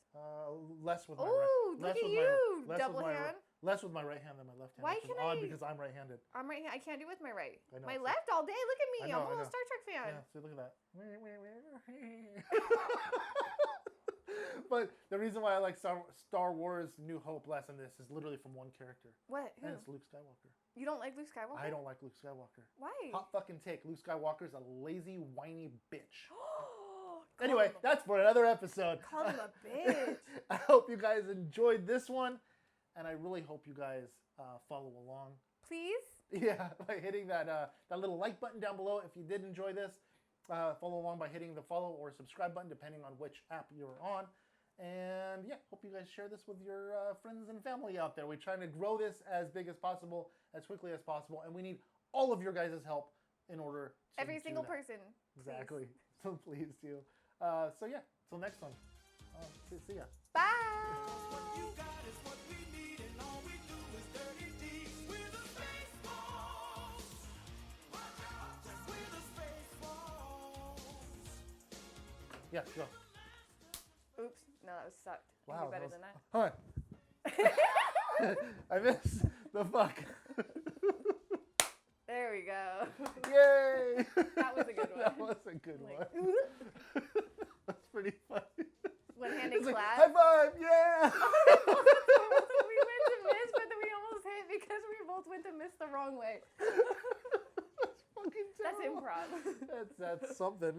Speaker 2: Less with my
Speaker 1: Ooh,
Speaker 2: right.
Speaker 1: look at you, double
Speaker 2: with my,
Speaker 1: hand.
Speaker 2: Less with my right hand than my left hand.
Speaker 1: Why
Speaker 2: which is
Speaker 1: can
Speaker 2: odd
Speaker 1: I-
Speaker 2: because I'm right-handed.
Speaker 1: I'm right here. I can't do it with my right.
Speaker 2: I know,
Speaker 1: My
Speaker 2: see.
Speaker 1: left all day. Look at me.
Speaker 2: I know,
Speaker 1: I'm a
Speaker 2: I
Speaker 1: little
Speaker 2: know.
Speaker 1: Star Trek fan.
Speaker 2: Yeah. See, look at that. But the reason why I like Star Wars New Hope less than this is literally from one character,
Speaker 1: What? Who?
Speaker 2: and it's Luke Skywalker.
Speaker 1: You don't like Luke Skywalker?
Speaker 2: I don't like Luke Skywalker.
Speaker 1: Why?
Speaker 2: Hot fucking take. Luke Skywalker's a lazy, whiny bitch.
Speaker 1: Call
Speaker 2: Anyway,
Speaker 1: him
Speaker 2: that's for another episode.
Speaker 1: Call him a bitch.
Speaker 2: I hope you guys enjoyed this one, and I really hope you guys follow along.
Speaker 1: Please?
Speaker 2: Yeah, by hitting that little like button down below if you did enjoy this. Follow along by hitting the follow or subscribe button, depending on which app you're on. And yeah, hope you guys share this with your friends and family out there. We're trying to grow this as big as possible, as quickly as possible, and we need all of your guys' help in order to
Speaker 1: Every
Speaker 2: do
Speaker 1: single
Speaker 2: that.
Speaker 1: person. Please.
Speaker 2: Exactly. So please do. So yeah, till next time. See ya.
Speaker 1: Bye.
Speaker 3: What you got is what we need, and all we do is dirty deeds. We're the Spaceballs. Watch out, we're the Spaceballs.
Speaker 2: Yeah, go.
Speaker 1: Oops. No, that was sucked. You
Speaker 2: Wow.
Speaker 1: do better
Speaker 2: that was,
Speaker 1: than that.
Speaker 2: Huh. I missed the fuck.
Speaker 1: There we go.
Speaker 2: Yay!
Speaker 1: That was a good one.
Speaker 2: That was a good
Speaker 1: Like,
Speaker 2: one. That's pretty funny.
Speaker 1: One-handed
Speaker 2: It's like,
Speaker 1: clap.
Speaker 2: high five! Yeah!
Speaker 1: We went to miss, but then we almost hit because we both went to miss the wrong way.
Speaker 2: That's fucking
Speaker 1: That's
Speaker 2: terrible.
Speaker 1: improv.
Speaker 2: That's something.